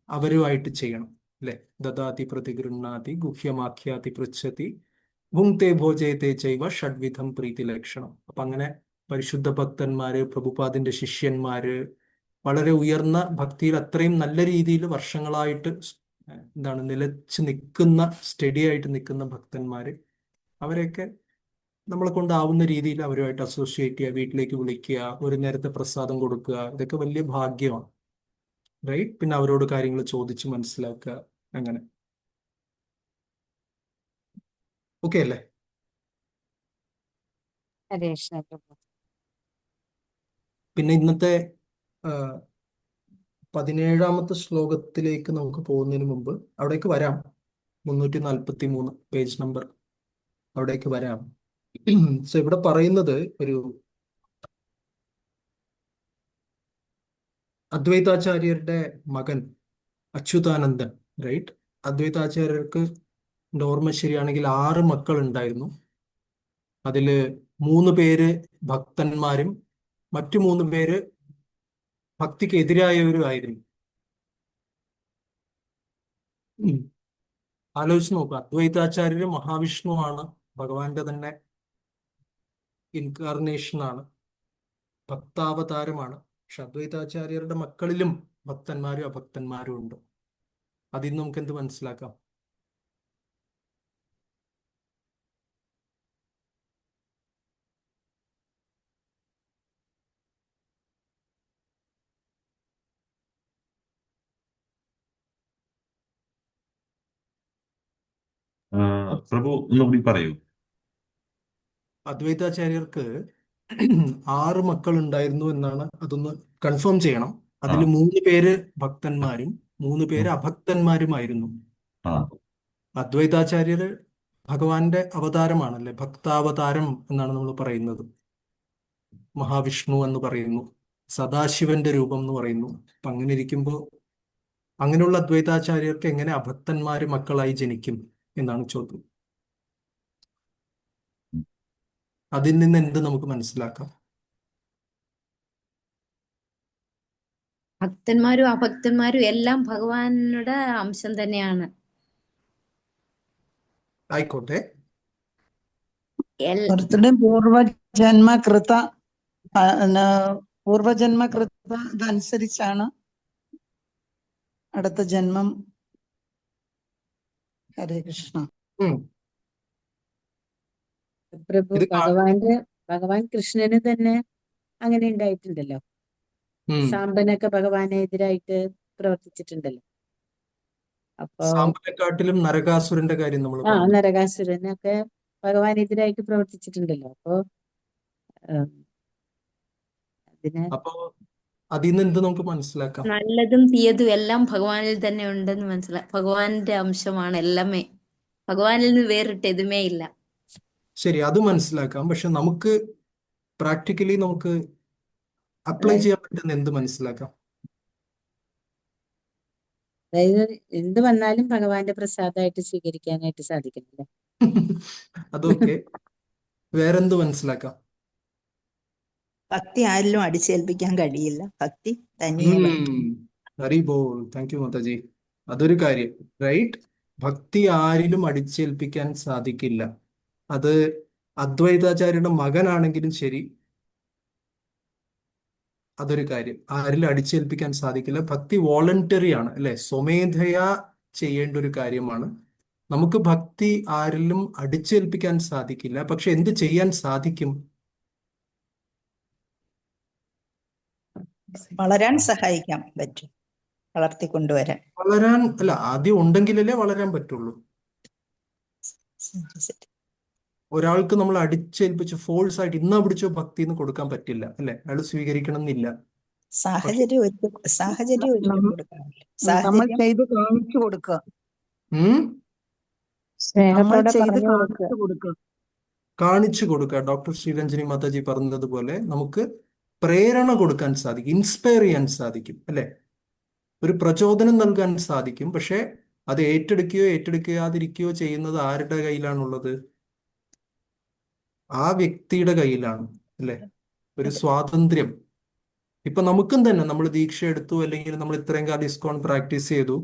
അവരുമായിട്ട് ചെയ്യണം, അല്ലെ? ദദാതി പ്രതിഗൃഹാതി ഗുഹ്യമാഖ്യാതി പൃച്ഛതി ഭുങ്ക്തേ ഭോജയത്തെ ചൈവ ഷഡ്വിധം പ്രീതി ലക്ഷണം. അപ്പൊ അങ്ങനെ പരിശുദ്ധ ഭക്തന്മാര്, പ്രഭുപാദിന്റെ ശിഷ്യന്മാര്, വളരെ ഉയർന്ന ഭക്തിയിൽ അത്രയും നല്ല രീതിയിൽ വർഷങ്ങളായിട്ട് എന്താണ് നിലച്ച് നിൽക്കുന്ന, സ്റ്റഡി ആയിട്ട് നിൽക്കുന്ന ഭക്തന്മാര്, അവരെയൊക്കെ നമ്മളെ കൊണ്ടാവുന്ന രീതിയിൽ അവരുമായിട്ട് അസോസിയേറ്റ് ചെയ്യുക, വീട്ടിലേക്ക് വിളിക്കുക, ഒരു നേരത്തെ പ്രസാദം കൊടുക്കുക, ഇതൊക്കെ വലിയ ഭാഗ്യമാണ്, റൈറ്റ്? പിന്നെ അവരോട് കാര്യങ്ങൾ ചോദിച്ച് മനസ്സിലാക്കുക, അങ്ങനെ. ഓക്കെ അല്ലേ? ഹരേ കൃഷ്ണ പ്രഭു. പിന്നെ ഇന്നത്തെ 17-ാമത്തെ ശ്ലോകത്തിലേക്ക് നമുക്ക് പോകുന്നതിന് മുമ്പ് അവിടേക്ക് വരാം. 343 പേജ് നമ്പർ, അവിടേക്ക് വരാം. സോ ഇവിടെ പറയുന്നത് ഒരു അദ്വൈതാചാര്യരുടെ മകൻ അച്യുതാനന്ദൻ, റൈറ്റ്? അദ്വൈതാചാര്യർക്ക് ഓർമ്മ ശരിയാണെങ്കിൽ 6 മക്കൾ ഉണ്ടായിരുന്നു. അതില് 3 പേര് ഭക്തന്മാരും മറ്റു 3 പേര് ഭക്തിക്ക് എതിരായവരും ആയിരുന്നു. ആലോചിച്ച് നോക്കുക, അദ്വൈതാചാര്യര് മഹാവിഷ്ണുവാണ്, ഭഗവാന്റെ തന്നെ ഇൻകാർണേഷനാണ്, ഭക്താവതാരമാണ്. പക്ഷെ അദ്വൈതാചാര്യരുടെ മക്കളിലും ഭക്തന്മാരും അഭക്തന്മാരും ഉണ്ട്. അതിൽ നിന്ന് നമുക്ക് എന്ത് മനസ്സിലാക്കാം? പ്രഭു ഒന്നുകൂടി പറയൂ. അദ്വൈതാചാര്യർക്ക് 6 മക്കൾ ഉണ്ടായിരുന്നു എന്നാണ്. അതൊന്ന് കൺഫേം ചെയ്യണം. ആ അതിൽ 3 പേര് ഭക്തന്മാരും 3 പേര് ഉം. അഭക്തന്മാരുമായിരുന്നു. ആ അദ്വൈതാചാര്യര് ഭഗവാന്റെ അവതാരമാണല്ലേ, ഭക്താവതാരം എന്നാണ് നമ്മൾ പറയുന്നത്. മഹാവിഷ്ണു എന്ന് പറയുന്നു, സദാശിവന്റെ രൂപം എന്ന് പറയുന്നു. അപ്പൊ അങ്ങനെ ഇരിക്കുമ്പോൾ അങ്ങനെയുള്ള അദ്വൈതാചാര്യർക്ക് എങ്ങനെ അഭക്തന്മാര് മക്കളായി ജനിക്കും എന്നാണ് ചോദ്യം. അതിൽ നിന്ന് എന്ത് നമുക്ക് മനസ്സിലാക്കാം? ഭക്തന്മാരും അഭക്തന്മാരും എല്ലാം ഭഗവാനുടെ അംശം തന്നെയാണ്. ആയിക്കോട്ടെ. എൽ- ഓരോരുത്തരുടെയും പൂർവജന്മകൃത പൂർവജന്മകൃത ഇതനുസരിച്ചാണ് അടുത്ത ജന്മം. ഹരേ കൃഷ്ണ. ഉം. പ്രഭു ഇത് കാ- ഭഗവാൻ കൃഷ്ണന് തന്നെ അങ്ങനെ ഉണ്ടായിട്ടുണ്ടല്ലോ. ഉം. സാമ്പനൊക്കെ ഭഗവാനെ എതിരായിട്ട് പ്രവർത്തിച്ചിട്ടുണ്ടല്ലോ. അപ്പോ സാമ്പനെക്കാട്ടിലും നരകാസുരന്റെ കാര്യം നമ്മൾ പറഞ്ഞു. നരകാസുരനൊക്കെ ഭഗവാനെതിരായിട്ട് പ്രവർത്തിച്ചിട്ടുണ്ടല്ലോ. അപ്പോ ഉം, അതിന് അപ്പോ അതിൽ നിന്ന് എന്ത് നമുക്ക് മനസ്സിലാക്കാം? നല്ലതും തീയതും എല്ലാം ഭഗവാനിൽ തന്നെ ഉണ്ടെന്ന് മനസ്സിലായി. ഭഗവാന്റെ അംശമാണ് എല്ലാമേ. ഭഗവാനിൽ നിന്ന് വേറിട്ട് എതുമേ ഇല്ല. ശരി, അത് മനസ്സിലാക്കാം. പക്ഷെ നമുക്ക് പ്രാക്ടിക്കലി നമുക്ക് അപ്ലൈ അതായത് ചെയ്യാൻ പറ്റുന്ന എന്ത് മനസ്സിലാക്കാം? അതായത് എന്ത് വന്നാലും ഭഗവാന്റെ പ്രസാദമായിട്ട് സ്വീകരിക്കാനായിട്ട് സാധിക്കുന്നില്ല. അതൊക്കെ വേറെന്ത് മനസ്സിലാക്കാം? ഭക്തി ആരിലും അടിച്ചേൽപ്പിക്കാൻ കഴിയില്ല. ഭക്തി തനിയെ വരും. Hari ball. Thank you Mataji. അതൊരു കാര്യം, റൈറ്റ്? ഭക്തി ആരിലും അടിച്ചേൽപ്പിക്കാൻ സാധിക്കില്ല. അത് അദ്വൈതാചാര്യയുടെ മകനാണെങ്കിലും ശരി, അതൊരു കാര്യം. ആരിലും അടിച്ചേൽപ്പിക്കാൻ സാധിക്കില്ല. ഭക്തി വോളണ്ടറി ആണ്, അല്ലെ? സ്വമേധയാ ചെയ്യേണ്ട ഒരു കാര്യമാണ്. നമുക്ക് ഭക്തി ആരിലും അടിച്ചേൽപ്പിക്കാൻ സാധിക്കില്ല. പക്ഷെ എന്ത് ചെയ്യാൻ സാധിക്കും? വളരാൻ സഹായിക്കാൻ പറ്റും, വളർത്തിക്കൊണ്ടുവരാൻ. വളരാൻ അല്ല, ആദ്യം ഉണ്ടെങ്കിലല്ലേ വളരാൻ പറ്റുള്ളൂ. ശരി, ശരി. ഒരാൾക്ക് നമ്മൾ അടിച്ചേൽപ്പിച്ച് ഫോഴ്സ് ആയിട്ട് ഇന്നാ പിടിച്ചോ ഭക്തി എന്ന് കൊടുക്കാൻ പറ്റില്ല, അല്ലെ? അയാൾ സ്വീകരിക്കണം എന്നില്ല. പക്ഷെ സാഹചര്യം ഒരുക്കി കൊടുക്കാറില്ല. നമ്മൾ സാഹചര്യം ചെയ്ത് കാണിച്ചു കൊടുക്കുക. ഉം നമ്മൾ സ്നേഹത്തോടെ ചെയ്ത് പറഞ്ഞു കൊടുക്കുക. കാണിച്ചു കൊടുക്കുക. കാണിച്ചു കൊടുക്കുക. ഡോക്ടർ ശ്രീരഞ്ജനി മാതാജി പറഞ്ഞതുപോലെ നമുക്ക് പ്രേരണ കൊടുക്കാൻ സാധിക്കും, ഇൻസ്പയർ ചെയ്യാൻ സാധിക്കും, അല്ലെ? ഒരു പ്രചോദനം നൽകാൻ സാധിക്കും. പക്ഷെ അത് ഏറ്റെടുക്കുകയോ ഏറ്റെടുക്കാതിരിക്കുകയോ ചെയ്യുന്നത് ആരുടെ കയ്യിലാണുള്ളത്? ആ വ്യക്തിയുടെ കയ്യിലാണ്, അല്ലെ? ഒരു അതെ. സ്വാതന്ത്ര്യം. ഇപ്പൊ നമുക്കും തന്നെ നമ്മൾ ദീക്ഷ എടുത്തു, അല്ലെങ്കിൽ നമ്മൾ ഇത്രയും കാലം ഇസ്കോൺ പ്രാക്ടീസ് ചെയ്തു.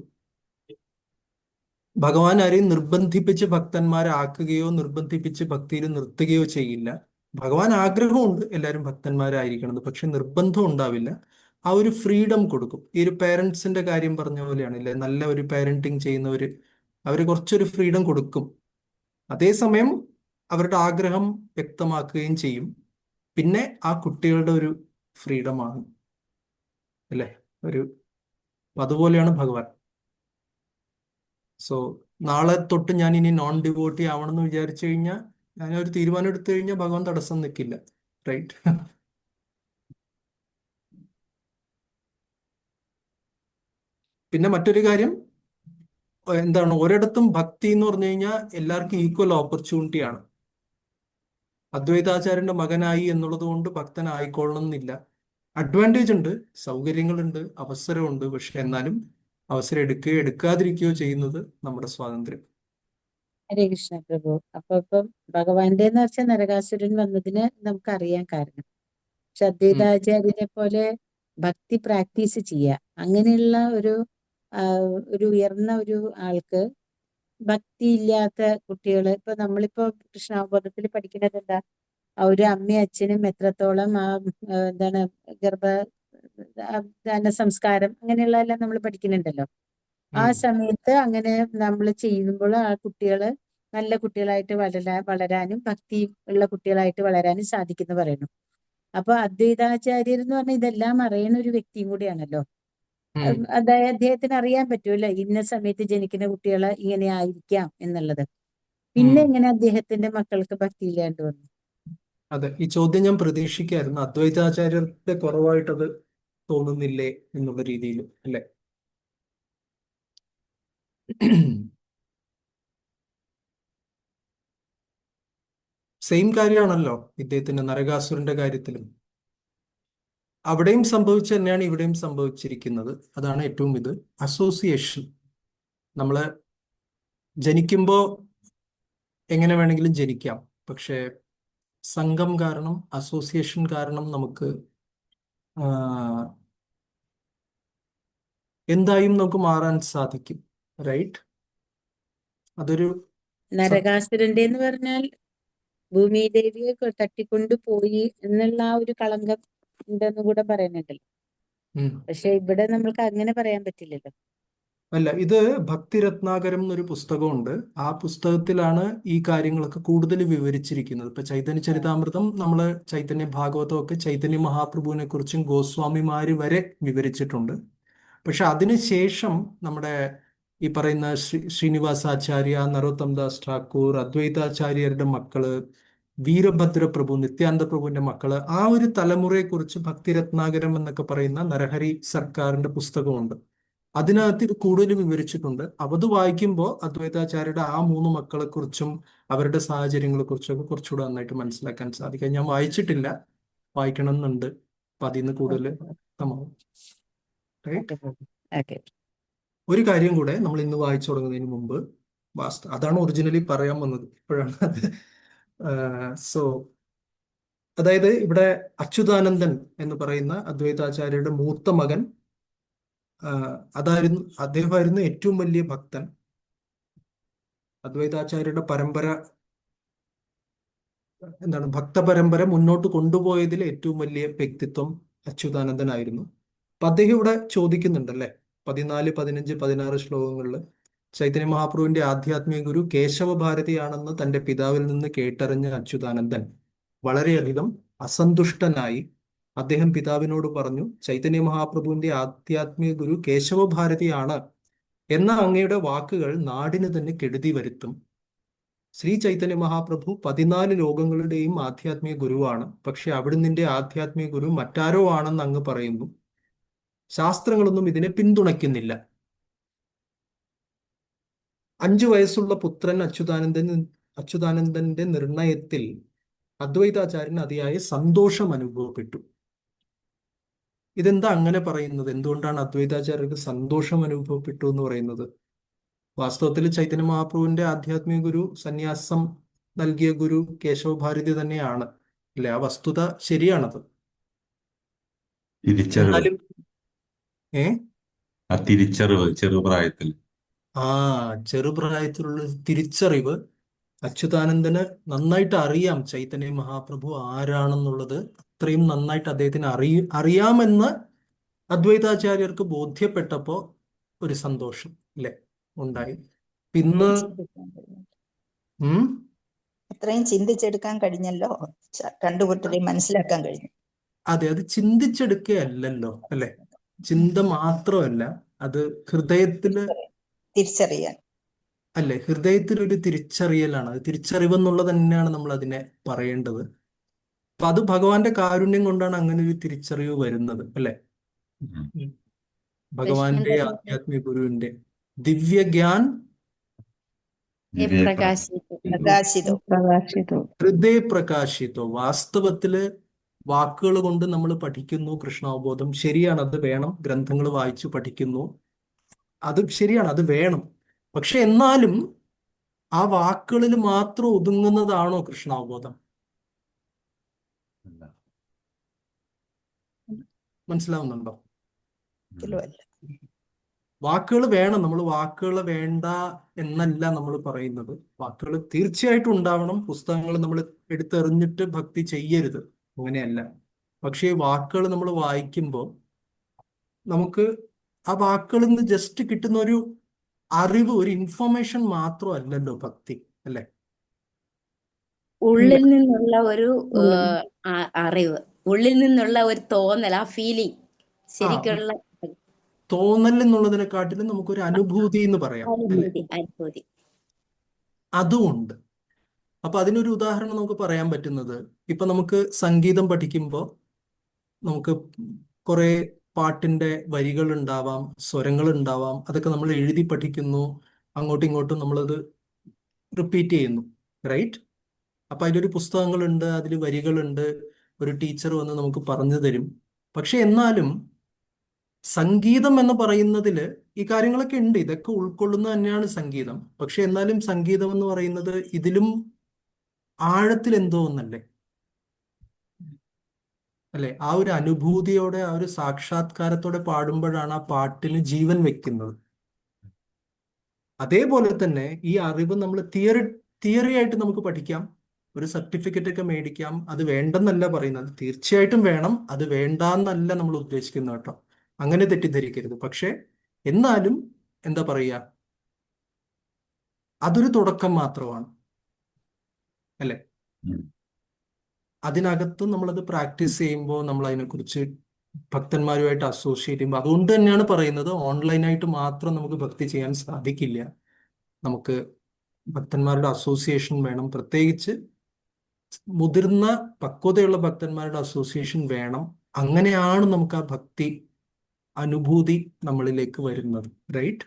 ഭഗവാൻ ആരെയും നിർബന്ധിപ്പിച്ച് ഭക്തന്മാരെ ആക്കുകയോ നിർബന്ധിപ്പിച്ച് ഭക്തിയിൽ നിർത്തുകയോ ചെയ്യില്ല. ഭഗവാൻ ആഗ്രഹമുണ്ട് എല്ലാവരും ഭക്തന്മാരായിരിക്കണം, പക്ഷെ നിർബന്ധം ഉണ്ടാവില്ല. ആ ഒരു ഫ്രീഡം കൊടുക്കും. ഈ ഒരു പേരൻസിന്റെ കാര്യം പറഞ്ഞ പോലെയാണല്ലേ, നല്ല ഒരു പാരന്റിങ് ചെയ്യുന്നവര് അവര് കുറച്ചൊരു ഫ്രീഡം കൊടുക്കും. അതേസമയം അവരുടെ ആഗ്രഹം വ്യക്തമാക്കുകയും ചെയ്യും. പിന്നെ ആ കുട്ടികളുടെ ഒരു ഫ്രീഡമാണ്, അല്ലേ? ഒരു അതുപോലെയാണ് ഭഗവാൻ. സോ നാളെ തൊട്ട് ഞാൻ ഇനി നോൺ ഡിവോട്ടി ആവണമെന്ന് വിചാരിച്ചു കഴിഞ്ഞാൽ, ഞാൻ ഒരു തീരുമാനം എടുത്തു കഴിഞ്ഞാൽ ഭഗവാൻ തടസ്സം നിൽക്കില്ല, റൈറ്റ്? പിന്നെ മറ്റൊരു കാര്യം എന്താണ്, ഒരിടത്തും ഭക്തി എന്ന് പറഞ്ഞു കഴിഞ്ഞാൽ എല്ലാവർക്കും ഈക്വൽ ഓപ്പർച്യൂണിറ്റി ആണ്. അദ്വൈതാചാര്യന്റെ മകനായി എന്നുള്ളത് കൊണ്ട് ഭക്തനായിക്കൊള്ളണം എന്നില്ല. അഡ്വാൻറ്റേജ് ഉണ്ട്, സൗകര്യങ്ങളുണ്ട്, അവസരമുണ്ട്. പക്ഷെ എന്നാലും അവസരം എടുക്കുകയോ എടുക്കാതിരിക്കുകയോ ചെയ്യുന്നത് നമ്മുടെ സ്വാതന്ത്ര്യം. ഹരേ കൃഷ്ണ പ്രഭു. അപ്പൊ ഇപ്പം ഭഗവാന്റെ എന്ന് വെച്ചാൽ നരകാസുരൻ വന്നതിന് നമുക്കറിയാൻ കാരണം. പക്ഷെ അദ്വൈതാചാര്യനെ പോലെ ഭക്തി പ്രാക്ടീസ് ചെയ്യുക, അങ്ങനെയുള്ള ഒരു ഉയർന്ന ഒരു ആൾക്ക് ഭക്തി ഇല്ലാത്ത കുട്ടികള്, ഇപ്പൊ നമ്മളിപ്പോ കൃഷ്ണാവബോധത്തിൽ പഠിക്കുന്നത് എന്താ, ആ ഒരു അമ്മയും അച്ഛനും എത്രത്തോളം എന്താണ് ഗർഭധാന സംസ്കാരം അങ്ങനെയുള്ളതെല്ലാം നമ്മൾ പഠിക്കുന്നുണ്ടല്ലോ. ആ സമയത്ത് അങ്ങനെ നമ്മൾ ചെയ്യുമ്പോൾ ആ കുട്ടികള് നല്ല കുട്ടികളായിട്ട് വളരാനും ഭക്തി ഉള്ള കുട്ടികളായിട്ട് വളരാനും സാധിക്കുന്നു പറയുന്നു. അപ്പൊ അദ്വൈതാചാര്യർ എന്ന് പറഞ്ഞാൽ ഇതെല്ലാം അറിയണ ഒരു വ്യക്തിയും കൂടിയാണല്ലോ. അതായത് അദ്ദേഹത്തിന് അറിയാൻ പറ്റൂല ഇന്ന സമയത്ത് ജനിക്കുന്ന കുട്ടികള് ഇങ്ങനെ ആയിരിക്കാം എന്നുള്ളത്. പിന്നെ എങ്ങനെ അദ്ദേഹത്തിന്റെ മക്കൾക്ക് ഭക്തി ഇല്ലാണ്ട് വന്നു? അതെ, ഈ ചോദ്യം ഞാൻ പ്രതീക്ഷിക്കായിരുന്നു. അദ്വൈതാചാര്യരുടെ കുറവായിട്ടത് തോന്നുന്നില്ലേ എന്നുള്ള രീതിയിൽ, അല്ലെ? സെയിം കാര്യമാണല്ലോ ഇദ്ദേഹത്തിന്റെ നരകാസുരന്റെ കാര്യത്തിലും. അവിടെയും സംഭവിച്ചു തന്നെയാണ് ഇവിടെയും സംഭവിച്ചിരിക്കുന്നത്. അതാണ് ഏറ്റവും ഇത് അസോസിയേഷൻ. നമ്മള് ജനിക്കുമ്പോ എങ്ങനെ വേണമെങ്കിലും ജനിക്കാം, പക്ഷെ സംഘം കാരണം, അസോസിയേഷൻ കാരണം നമുക്ക് എന്തായും നമുക്ക് മാറാൻ സാധിക്കും, റൈറ്റ്? അതൊരു നരകാസുരന്റെ എന്ന് പറഞ്ഞാൽ ഭൂമിദേവിയെ തട്ടിക്കൊണ്ടു പോയി എന്നുള്ള ആ ഒരു കളങ്കം ഉണ്ടെന്ന് കൂടെ പറയുന്നുണ്ടല്ലോ. പക്ഷെ ഇവിടെ നമ്മൾക്ക് അങ്ങനെ പറയാൻ പറ്റില്ലല്ലോ. അല്ല, ഇത് ഭക്തിരത്നാകരം എന്നൊരു പുസ്തകമുണ്ട്. ആ പുസ്തകത്തിലാണ് ഈ കാര്യങ്ങളൊക്കെ കൂടുതൽ വിവരിച്ചിരിക്കുന്നത്. ഇപ്പൊ ചൈതന്യ ചരിതാമൃതം, നമ്മള് ചൈതന്യ ഭാഗവതം ഒക്കെ ചൈതന്യ മഹാപ്രഭുവിനെ കുറിച്ചും ഗോസ്വാമിമാര് വരെ വിവരിച്ചിട്ടുണ്ട്. പക്ഷെ അതിനുശേഷം നമ്മുടെ ഈ പറയുന്ന ശ്രീനിവാസാചാര്യ, നരോത്തം ദാസ് ഠാക്കൂർ, അദ്വൈതാചാര്യരുടെ മക്കള്, വീരഭദ്ര പ്രഭു, നിത്യാനന്ദ പ്രഭുവിന്റെ മക്കള്, ആ ഒരു തലമുറയെ കുറിച്ച് ഭക്തിരത്നാകരം എന്നൊക്കെ പറയുന്ന നരഹരി സർക്കാരിന്റെ പുസ്തകമുണ്ട്. അതിനകത്ത് ഇത് കൂടുതൽ വിവരിച്ചിട്ടുണ്ട്. അത് വായിക്കുമ്പോൾ അദ്വൈതാചാര്യരുടെ ആ 3 മക്കളെ കുറിച്ചും അവരുടെ സാഹചര്യങ്ങളെ കുറിച്ചൊക്കെ കുറച്ചുകൂടെ നന്നായിട്ട് മനസ്സിലാക്കാൻ സാധിക്കും. ഞാൻ വായിച്ചിട്ടില്ല, വായിക്കണം എന്നുണ്ട്. അപ്പൊ അതിൽ നിന്ന് കൂടുതൽ വ്യക്തമാവും. ഒരു കാര്യം കൂടെ, നമ്മൾ ഇന്ന് വായിച്ചു തുടങ്ങുന്നതിന് മുമ്പ് അതാണ് ഒറിജിനലി പറയാൻ വന്നത്, ഇപ്പോഴാണ്. സോ അതായത് ഇവിടെ അച്യുതാനന്ദൻ എന്ന് പറയുന്ന അദ്വൈതാചാര്യരുടെ മൂത്ത മകൻ, അദ്ദേഹമായിരുന്നു ഏറ്റവും വലിയ ഭക്തൻ. അദ്വൈതാചാര്യരുടെ പരമ്പര ഭക്തപരമ്പര മുന്നോട്ട് കൊണ്ടുപോയതിൽ ഏറ്റവും വലിയ വ്യക്തിത്വം അച്യുതാനന്ദനായിരുന്നു. അപ്പൊ അദ്ദേഹം ഇവിടെ ചോദിക്കുന്നുണ്ടല്ലേ, 14, 15, 16 ശ്ലോകങ്ങളിൽ ചൈതന്യ മഹാപ്രഭുവിന്റെ ആധ്യാത്മിക ഗുരു കേശവ ഭാരതിയാണെന്ന് തന്റെ പിതാവിൽ നിന്ന് കേട്ടറിഞ്ഞ അച്യുതാനന്ദൻ വളരെയധികം അസന്തുഷ്ടനായി അദ്ദേഹം പിതാവിനോട് പറഞ്ഞു, ചൈതന്യ മഹാപ്രഭുവിന്റെ ആധ്യാത്മിക ഗുരു കേശവ ഭാരതിയാണ് എന്ന അങ്ങയുടെ വാക്കുകൾ നാടിന് തന്നെ കെടുതി വരുത്തും. ശ്രീ ചൈതന്യ മഹാപ്രഭു 14 ലോകങ്ങളുടെയും ആധ്യാത്മിക ഗുരുവാണ്. പക്ഷെ അവിടുന്നിന്റെ ആധ്യാത്മിക ഗുരു മറ്റാരോ ആണെന്ന് അങ്ങ് പറയുന്നു. ശാസ്ത്രങ്ങളൊന്നും ഇതിനെ പിന്തുണയ്ക്കുന്നില്ല. 5 വയസ്സുള്ള പുത്രൻ അച്യുതാനന്ദന്റെ നിർണയത്തിൽ അദ്വൈതാചാര്യന് അതിയായ സന്തോഷം അനുഭവപ്പെട്ടു. ഇതെന്താ അങ്ങനെ പറയുന്നത്? എന്തുകൊണ്ടാണ് അദ്വൈതാചാര്യർക്ക് സന്തോഷം അനുഭവപ്പെട്ടു എന്ന് പറയുന്നത്? വാസ്തവത്തിൽ ചൈതന്യ മഹാപ്രഭുവിന്റെ ആധ്യാത്മിക ഗുരു, സന്യാസം നൽകിയ ഗുരു കേശവ ഭാരതി തന്നെയാണ്, അല്ലെ? ആ വസ്തുത ശരിയാണത്. തിരിച്ചറിവ്, എന്നാലും ആ തിരിച്ചറിവ് ചെറുപ്രായത്തിൽ. ചെറുപ്രായത്തിലുള്ള തിരിച്ചറിവ് അച്യുതാനന്ദന് നന്നായിട്ട് അറിയാം ചൈതന്യ മഹാപ്രഭു ആരാണെന്നുള്ളത്. അത്രയും നന്നായിട്ട് അദ്ദേഹത്തിന് അറിയാമെന്ന് അദ്വൈതാചാര്യർക്ക് ബോധ്യപ്പെട്ടപ്പോ ഒരു സന്തോഷം, അല്ലെ, ഉണ്ടായി. ഇന്ന് അത്രയും ചിന്തിച്ചെടുക്കാൻ കഴിഞ്ഞല്ലോ, രണ്ടു മനസ്സിലാക്കാൻ കഴിഞ്ഞു. അതെ, അത് ചിന്തിച്ചെടുക്കുകയല്ലല്ലോ, അല്ലെ? ചിന്ത മാത്രമല്ല, അത് ഹൃദയത്തില് തിരിച്ചറിയാൻ, അല്ലെ, ഹൃദയത്തിലൊരു തിരിച്ചറിയലാണ്. അത് തിരിച്ചറിവെന്നുള്ളത് തന്നെയാണ് നമ്മൾ അതിനെ പറയേണ്ടത്. അപ്പൊ അത് ഭഗവാന്റെ കാരുണ്യം കൊണ്ടാണ് അങ്ങനെ ഒരു തിരിച്ചറിവ് വരുന്നത്, അല്ലെ? ഭഗവാന്റെ ആധ്യാത്മിക ഗുരുവിന്റെ ദിവ്യജ്ഞാൻ പ്രകാശിതോ. ഹൃദയ പ്രകാശിതോ. വാസ്തവത്തില് വാക്കുകൾ കൊണ്ട് നമ്മൾ പഠിക്കുന്നു കൃഷ്ണാവബോധം, ശരിയാണ്, അത് വേണം. ഗ്രന്ഥങ്ങൾ വായിച്ചു പഠിക്കുന്നു, അത് ശരിയാണ്, അത് വേണം. പക്ഷെ എന്നാലും ആ വാക്കുകളിൽ മാത്രം ഒതുങ്ങുന്നതാണോ കൃഷ്ണാവബോധം? മനസ്സിലാവുന്നുണ്ടോ? വാക്കുകൾ വേണം. നമ്മൾ വാക്കുകൾ വേണ്ട എന്നല്ല നമ്മൾ പറയുന്നത്. വാക്കുകൾ തീർച്ചയായിട്ടും ഉണ്ടാവണം. പുസ്തകങ്ങൾ നമ്മൾ എടുത്തെറിഞ്ഞിട്ട് ഭക്തി ചെയ്യരുത്, അങ്ങനെയല്ല. പക്ഷേ വാക്കുകൾ നമ്മൾ വായിക്കുമ്പോൾ നമുക്ക് ആ വാക്കുകളിൽ നിന്ന് ജസ്റ്റ് കിട്ടുന്ന ഒരു അറിവ്, ഒരു ഇൻഫർമേഷൻ മാത്രമല്ലല്ലോ ഭക്തി, അല്ലെ? ഉള്ളിൽ നിന്നുള്ള ഒരു അറിവ്, ഉള്ളിൽ നിന്നുള്ള ഒരു തോന്നൽ, ആ ഫീലിംഗ്, ശരിക്കുള്ള തോന്നൽ എന്നുള്ളതിനെക്കാട്ടിലും നമുക്കൊരു അനുഭൂതി എന്ന് പറയാം, അല്ലെ? അനുഭൂതി അതുമുണ്ട്. അപ്പൊ അതിനൊരു ഉദാഹരണം നമുക്ക് പറയാൻ പറ്റുന്നത്, ഇപ്പൊ നമുക്ക് സംഗീതം പഠിക്കുമ്പോൾ നമുക്ക് കുറെ പാട്ടിന്റെ വരികൾ ഉണ്ടാവാം, സ്വരങ്ങൾ ഉണ്ടാവാം. അതൊക്കെ നമ്മൾ എഴുതി പഠിക്കുന്നു, അങ്ങോട്ടും ഇങ്ങോട്ടും നമ്മളത് റിപ്പീറ്റ് ചെയ്യുന്നു, റൈറ്റ്? അപ്പൊ അതിലൊരു പുസ്തകങ്ങളുണ്ട്, അതിൽ വരികളുണ്ട്, ഒരു ടീച്ചർ വന്ന് നമുക്ക് പറഞ്ഞു തരും. പക്ഷെ എന്നാലും സംഗീതം എന്ന് പറയുന്നതിൽ ഈ കാര്യങ്ങളൊക്കെ ഉണ്ട്, ഇതൊക്കെ ഉൾക്കൊള്ളുന്നത് തന്നെയാണ് സംഗീതം. പക്ഷെ എന്നാലും സംഗീതം എന്ന് പറയുന്നത് ഇതിലും ആഴത്തിൽ എന്തോ ഒന്നല്ലേ, അല്ലെ? ആ ഒരു അനുഭൂതിയോടെ, ആ ഒരു സാക്ഷാത്കാരത്തോടെ പാടുമ്പോഴാണ് ആ പാട്ടിന് ജീവൻ വെക്കുന്നത്. അതേപോലെ തന്നെ ഈ അറിവ് നമ്മൾ തിയറി ആയിട്ട് നമുക്ക് പഠിക്കാം, ഒരു സർട്ടിഫിക്കറ്റ് ഒക്കെ മേടിക്കാം. അത് വേണ്ടെന്നല്ല പറയുന്നത്, തീർച്ചയായിട്ടും വേണം. അത് വേണ്ടാന്നല്ല നമ്മൾ ഉദ്ദേശിക്കുന്നത് കേട്ടോ, അങ്ങനെ തെറ്റിദ്ധരിക്കരുത്. പക്ഷെ എന്നാലും എന്താ പറയുക, അതൊരു തുടക്കം മാത്രമാണ്, അല്ലെ? അതിനകത്ത് നമ്മളത് പ്രാക്ടീസ് ചെയ്യുമ്പോൾ, നമ്മൾ അതിനെക്കുറിച്ച് ഭക്തന്മാരുമായിട്ട് അസോസിയേറ്റ് ചെയ്യുമ്പോൾ, അതുകൊണ്ട് തന്നെയാണ് പറയുന്നത് ഓൺലൈനായിട്ട് മാത്രം നമുക്ക് ഭക്തി ചെയ്യാൻ സാധിക്കില്ല. നമുക്ക് ഭക്തന്മാരുടെ അസോസിയേഷൻ വേണം, പ്രത്യേകിച്ച് മുതിർന്ന പക്വതയുള്ള ഭക്തന്മാരുടെ അസോസിയേഷൻ വേണം. അങ്ങനെയാണ് നമുക്ക് ആ ഭക്തി അനുഭൂതി നമ്മളിലേക്ക് വരുന്നത്, റൈറ്റ്?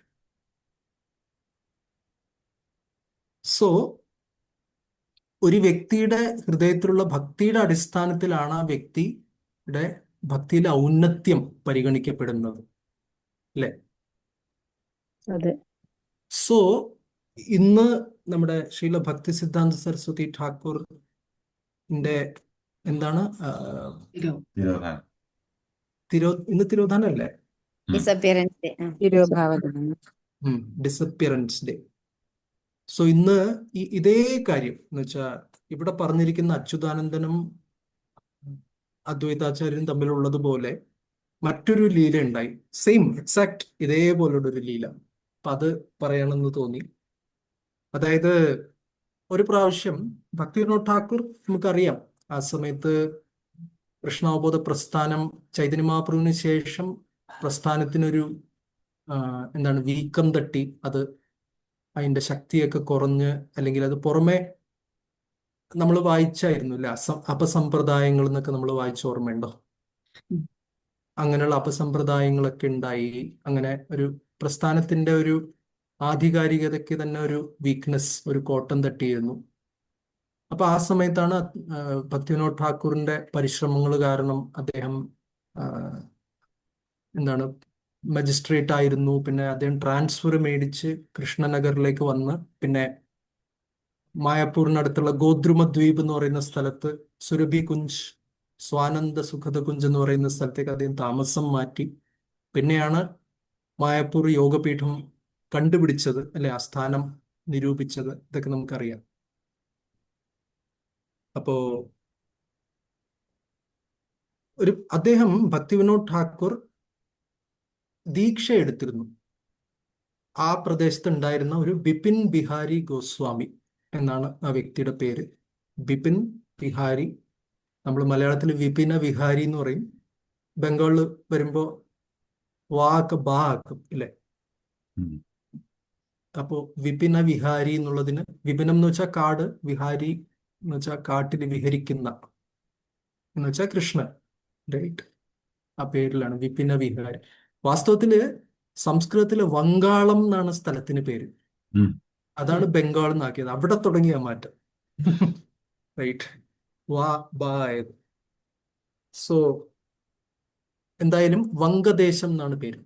സോ ഒരു വ്യക്തിയുടെ ഹൃദയത്തിലുള്ള ഭക്തിയുടെ അടിസ്ഥാനത്തിലാണ് ആ വ്യക്തിയുടെ ഭക്തിയിലെ ഔന്നത്യം പരിഗണിക്കപ്പെടുന്നത്, അല്ലെ? അതെ. സോ ഇന്ന് നമ്മുടെ ശ്രീല ഭക്തി സിദ്ധാന്ത സരസ്വതി ഠാക്കൂറിന്റെ എന്താണ് ഇന്ന് തിരോധാനം അല്ലേ? Disappearance day. സോ ഇന്ന് ഇതേ കാര്യം എന്ന് വെച്ചാൽ ഇവിടെ പറഞ്ഞിരിക്കുന്ന അച്യുതാനന്ദനും അദ്വൈതാചാര്യനും തമ്മിലുള്ളതുപോലെ മറ്റൊരു ലീല ഉണ്ടായി, സെയിം എക്സാക്ട് ഇതേപോലുള്ള ഒരു ലീല. അപ്പൊ അത് പറയണമെന്ന് തോന്നി. അതായത് ഒരു പ്രാവശ്യം ഭക്തിവിനോദ് ഠാക്കൂർ, നമുക്കറിയാം, ആ സമയത്ത് കൃഷ്ണാവബോധ പ്രസ്ഥാനം ചൈതന്യ മഹാപ്രഭുവിന് ശേഷം പ്രസ്ഥാനത്തിനൊരു എന്താണ് വീക്കം തട്ടി, അത് അതിന്റെ ശക്തിയൊക്കെ കുറഞ്ഞ്, അല്ലെങ്കിൽ അത് പുറമെ നമ്മൾ വായിച്ചായിരുന്നില്ല, അപസമ്പ്രദായങ്ങൾ എന്നൊക്കെ നമ്മൾ വായിച്ച ഓർമ്മയുണ്ടോ? അങ്ങനെയുള്ള അപസമ്പ്രദായങ്ങളൊക്കെ ഉണ്ടായി. അങ്ങനെ ഒരു പ്രസ്ഥാനത്തിന്റെ ഒരു ആധികാരികതയ്ക്ക് തന്നെ ഒരു വീക്ക്നെസ്, ഒരു കോട്ടം തട്ടിയിരുന്നു. അപ്പൊ ആ സമയത്താണ് ഭക്തിവിനോദ് ഠാക്കൂറിന്റെ പരിശ്രമങ്ങൾ കാരണം അദ്ദേഹം ആ, എന്താണ് മജിസ്ട്രേറ്റ് ആയിരുന്നു. പിന്നെ അദ്ദേഹം ട്രാൻസ്ഫർ മേടിച്ച് കൃഷ്ണനഗറിലേക്ക് വന്ന് പിന്നെ മായപ്പൂരിനടുത്തുള്ള ഗോദ്രുമ ദ്വീപ് എന്ന് പറയുന്ന സ്ഥലത്ത് സുരഭി കുഞ്ച്, സ്വാനന്ദ സുഖദ കുഞ്ച് എന്ന് പറയുന്ന സ്ഥലത്തേക്ക് അദ്ദേഹം താമസം മാറ്റി. പിന്നെയാണ് മായപ്പൂർ യോഗപീഠം കണ്ടുപിടിച്ചത്, അല്ലെ, ആ സ്ഥാനം നിരൂപിച്ചത്. ഇതൊക്കെ നമുക്കറിയാം. അപ്പോ അദ്ദേഹം ഭക്തിവിനോദ് ഠാക്കൂർ ദീക്ഷ എടുത്തിരുന്നു. ആ പ്രദേശത്ത് ഉണ്ടായിരുന്ന ഒരു ബിപിൻ ബിഹാരി ഗോസ്വാമി എന്നാണ് ആ വ്യക്തിയുടെ പേര്. ബിപിൻ ബിഹാരി, നമ്മൾ മലയാളത്തിൽ വിപിന വിഹാരി എന്ന് പറയും. ബംഗാളിൽ വരുമ്പോ വാക്ക് ബാ ആക്കും, ഇല്ലേ? ഉം. അപ്പോ വിപിന വിഹാരി എന്നുള്ളതിന്, വിപിനം എന്ന് വെച്ചാൽ കാട്, വിഹാരി എന്ന് വെച്ചാൽ കാട്ടിൽ വിഹരിക്കുന്ന എന്ന് വെച്ചാൽ കൃഷ്ണൻ, റൈറ്റ്? ആ പേരിലാണ് വിപിന വിഹാരി. വാസ്തവത്തില് സംസ്കൃതത്തില് വങ്കാളം എന്നാണ് സ്ഥലത്തിന് പേര്. ഉം. അതാണ് ബംഗാൾ എന്നാക്കിയത്. അവിടെ തുടങ്ങിയ മാറ്റം, റൈറ്റ്? വാ ബാ ആയത്. സോ എന്തായാലും വംഗദേശം എന്നാണ് പേര്.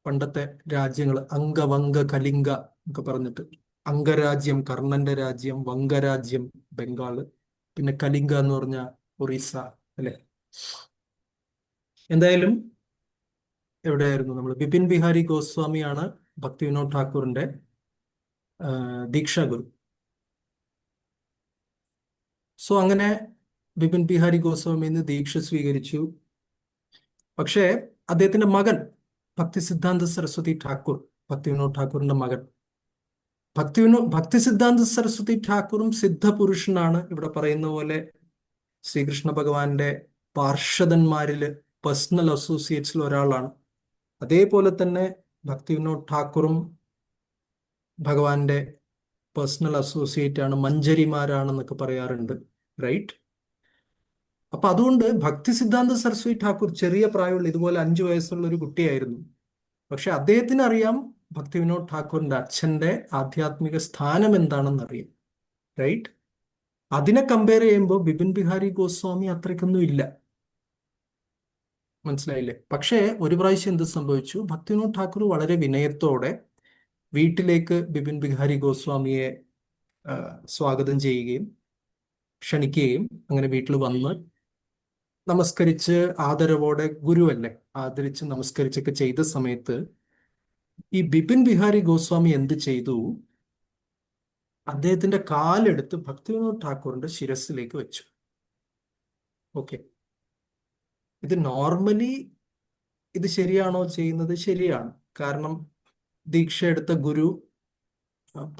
പണ്ടത്തെ രാജ്യങ്ങൾ അംഗവംഗ കലിംഗ ഒക്കെ പറഞ്ഞിട്ട്, അംഗരാജ്യം കർണന്റെ രാജ്യം, വംഗരാജ്യം ബംഗാള്, പിന്നെ കലിംഗ എന്ന് പറഞ്ഞ ഒറീസ, അല്ലെ? എന്തായാലും എവിടെയായിരുന്നു നമ്മൾ? ബിപിൻ ബിഹാരി ഗോസ്വാമിയാണ് ഭക്തിവിനോദ് ഠാക്കൂറിന്റെ ദീക്ഷാഗുരു. സോ അങ്ങനെ ബിപിൻ ബിഹാരി ഗോസ്വാമി ഇന്ന് ദീക്ഷ സ്വീകരിച്ചു. പക്ഷേ അദ്ദേഹത്തിന്റെ മകൻ ഭക്തി സിദ്ധാന്ത സരസ്വതി ഠാക്കൂർ, ഭക്തിവിനോദ് ഠാക്കൂറിന്റെ മകൻ, ഭക്തി സിദ്ധാന്ത സരസ്വതി ഠാക്കൂറും സിദ്ധപുരുഷനാണ്. ഇവിടെ പറയുന്ന പോലെ ശ്രീകൃഷ്ണ ഭഗവാന്റെ പാർഷദന്മാരില്, പേഴ്സണൽ അസോസിയേറ്റ്സിൽ ഒരാളാണ്. അതേപോലെ തന്നെ ഭക്തിവിനോദ് ഠാക്കൂറും ഭഗവാന്റെ പേഴ്സണൽ അസോസിയേറ്റ് ആണ്, മഞ്ജരിമാരാണെന്നൊക്കെ പറയാറുണ്ട്, റൈറ്റ്? അപ്പൊ അതുകൊണ്ട് ഭക്തി സിദ്ധാന്ത സരസ്വതി ഠാക്കൂർ ചെറിയ പ്രായമുള്ള, ഇതുപോലെ 5 വയസ്സുള്ള ഒരു കുട്ടിയായിരുന്നു. പക്ഷെ അദ്ദേഹത്തിന് അറിയാം ഭക്തിവിനോദ് ഠാക്കൂറിന്റെ അച്ഛന്റെ ആധ്യാത്മിക സ്ഥാനം എന്താണെന്ന് അറിയാം, റൈറ്റ്? അതിനെ കമ്പയർ ചെയ്യുമ്പോൾ ബിപിൻ ബിഹാരി ഗോസ്വാമി അത്രയ്ക്കൊന്നും ഇല്ല, മനസ്സിലായില്ലേ? പക്ഷേ ഒരു പ്രാവശ്യം എന്ത് സംഭവിച്ചു? ഭക്തിവിനോദ് ഠാക്കൂർ വളരെ വിനയത്തോടെ വീട്ടിലേക്ക് ബിപിൻ ബിഹാരി ഗോസ്വാമിയെ സ്വാഗതം ചെയ്യുകയും ക്ഷണിക്കുകയും അങ്ങനെ വീട്ടിൽ വന്ന് നമസ്കരിച്ച് ആദരവോടെ, ഗുരുവല്ലേ, ആദരിച്ച് നമസ്കരിച്ചൊക്കെ ചെയ്ത സമയത്ത് ഈ ബിപിൻ ബിഹാരി ഗോസ്വാമി എന്ത് ചെയ്തു? അദ്ദേഹത്തിന്റെ കാലെടുത്ത് ഭക്തിവിനോദ് ഠാക്കൂറിന്റെ ശിരസിലേക്ക് വെച്ചു. ഓക്കെ, ഇത് നോർമലി ഇത് ശരിയാണോ ചെയ്യുന്നത്? ശരിയാണ്. കാരണം ദീക്ഷ എടുത്ത ഗുരു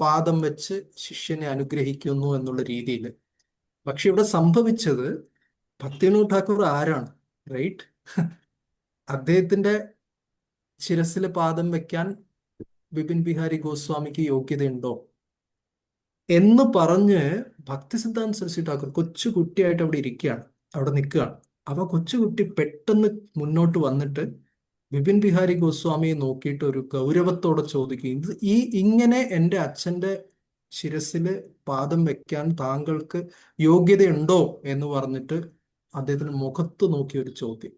പാദം വെച്ച് ശിഷ്യനെ അനുഗ്രഹിക്കുന്നു എന്നുള്ള രീതിയിൽ. പക്ഷെ ഇവിടെ സംഭവിച്ചത്, ഭക്തിവിനോദ് ഠാക്കൂർ ആരാണ്, റൈറ്റ്? അദ്ദേഹത്തിന്റെ ശിരസിൽ പാദം വെക്കാൻ ബിപിൻ ബിഹാരി ഗോസ്വാമിക്ക് യോഗ്യതയുണ്ടോ എന്ന് പറഞ്ഞ് ഭക്തി സിദ്ധാന്ത സരസ്വതി ഠാക്കൂർ കൊച്ചു കുട്ടിയായിട്ട് അവിടെ ഇരിക്കുകയാണ്, അവിടെ നിൽക്കുകയാണ്. അപ്പൊ കൊച്ചുകുട്ടി പെട്ടെന്ന് മുന്നോട്ട് വന്നിട്ട് ബിപിൻ ബിഹാരി ഗോസ്വാമിയെ നോക്കിയിട്ട് ഒരു ഗൗരവത്തോടെ ചോദിക്കും, ഇങ്ങനെ എൻ്റെ അച്ഛന്റെ ശിരസില് പാദം വെക്കാൻ താങ്കൾക്ക് യോഗ്യതയുണ്ടോ എന്ന് പറഞ്ഞിട്ട് അദ്ദേഹത്തിന് മുഖത്ത് നോക്കിയ ഒരു ചോദ്യം.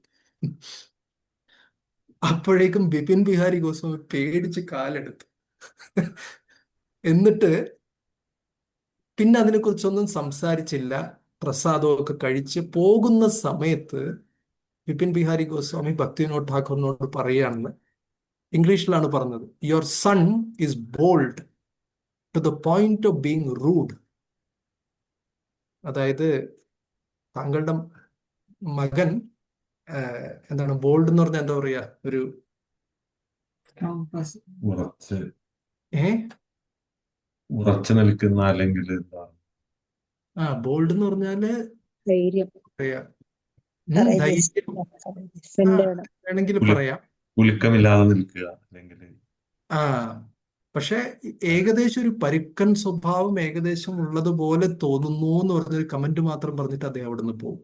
അപ്പോഴേക്കും ബിപിൻ ബിഹാരി ഗോസ്വാമി പേടിച്ച് കാലെടുത്തു. എന്നിട്ട് പിന്നെ അതിനെക്കുറിച്ചൊന്നും സംസാരിച്ചില്ല. പ്രസാദമൊക്കെ കഴിച്ച് പോകുന്ന സമയത്ത് ബിപിൻ ബിഹാരി ഗോസ്വാമി ഭക്തിവിനോദ് ഠാക്കൂറിനോട് പറയുകയാണെന്ന്, ഇംഗ്ലീഷിലാണ് പറഞ്ഞത്, your son is bold to the point of being rude. അതായത് താങ്കളുടെ മകൻ എന്താണ് ബോൾഡ് എന്ന് പറഞ്ഞാൽ എന്താ പറയാ, ഒരു ഉറച്ച് ഉറച്ചു നിൽക്കുന്ന, അല്ലെങ്കിൽ ബോൾഡ് എന്ന് പറഞ്ഞാല് ധൈര്യം, പറയാ Courageous. ധൈര്യം വേണമെങ്കിൽ പറയാം. കുലുക്കമില്ലാതെ നിൽക്കുക, അല്ലെങ്കിൽ പക്ഷെ ഏകദേശം ഒരു പരുക്കൻ സ്വഭാവം ഏകദേശം ഉള്ളതുപോലെ തോന്നുന്നു എന്ന് പറഞ്ഞൊരു കമന്റ് മാത്രം പറഞ്ഞിട്ട് അദ്ദേഹം അവിടെ നിന്ന് പോകും.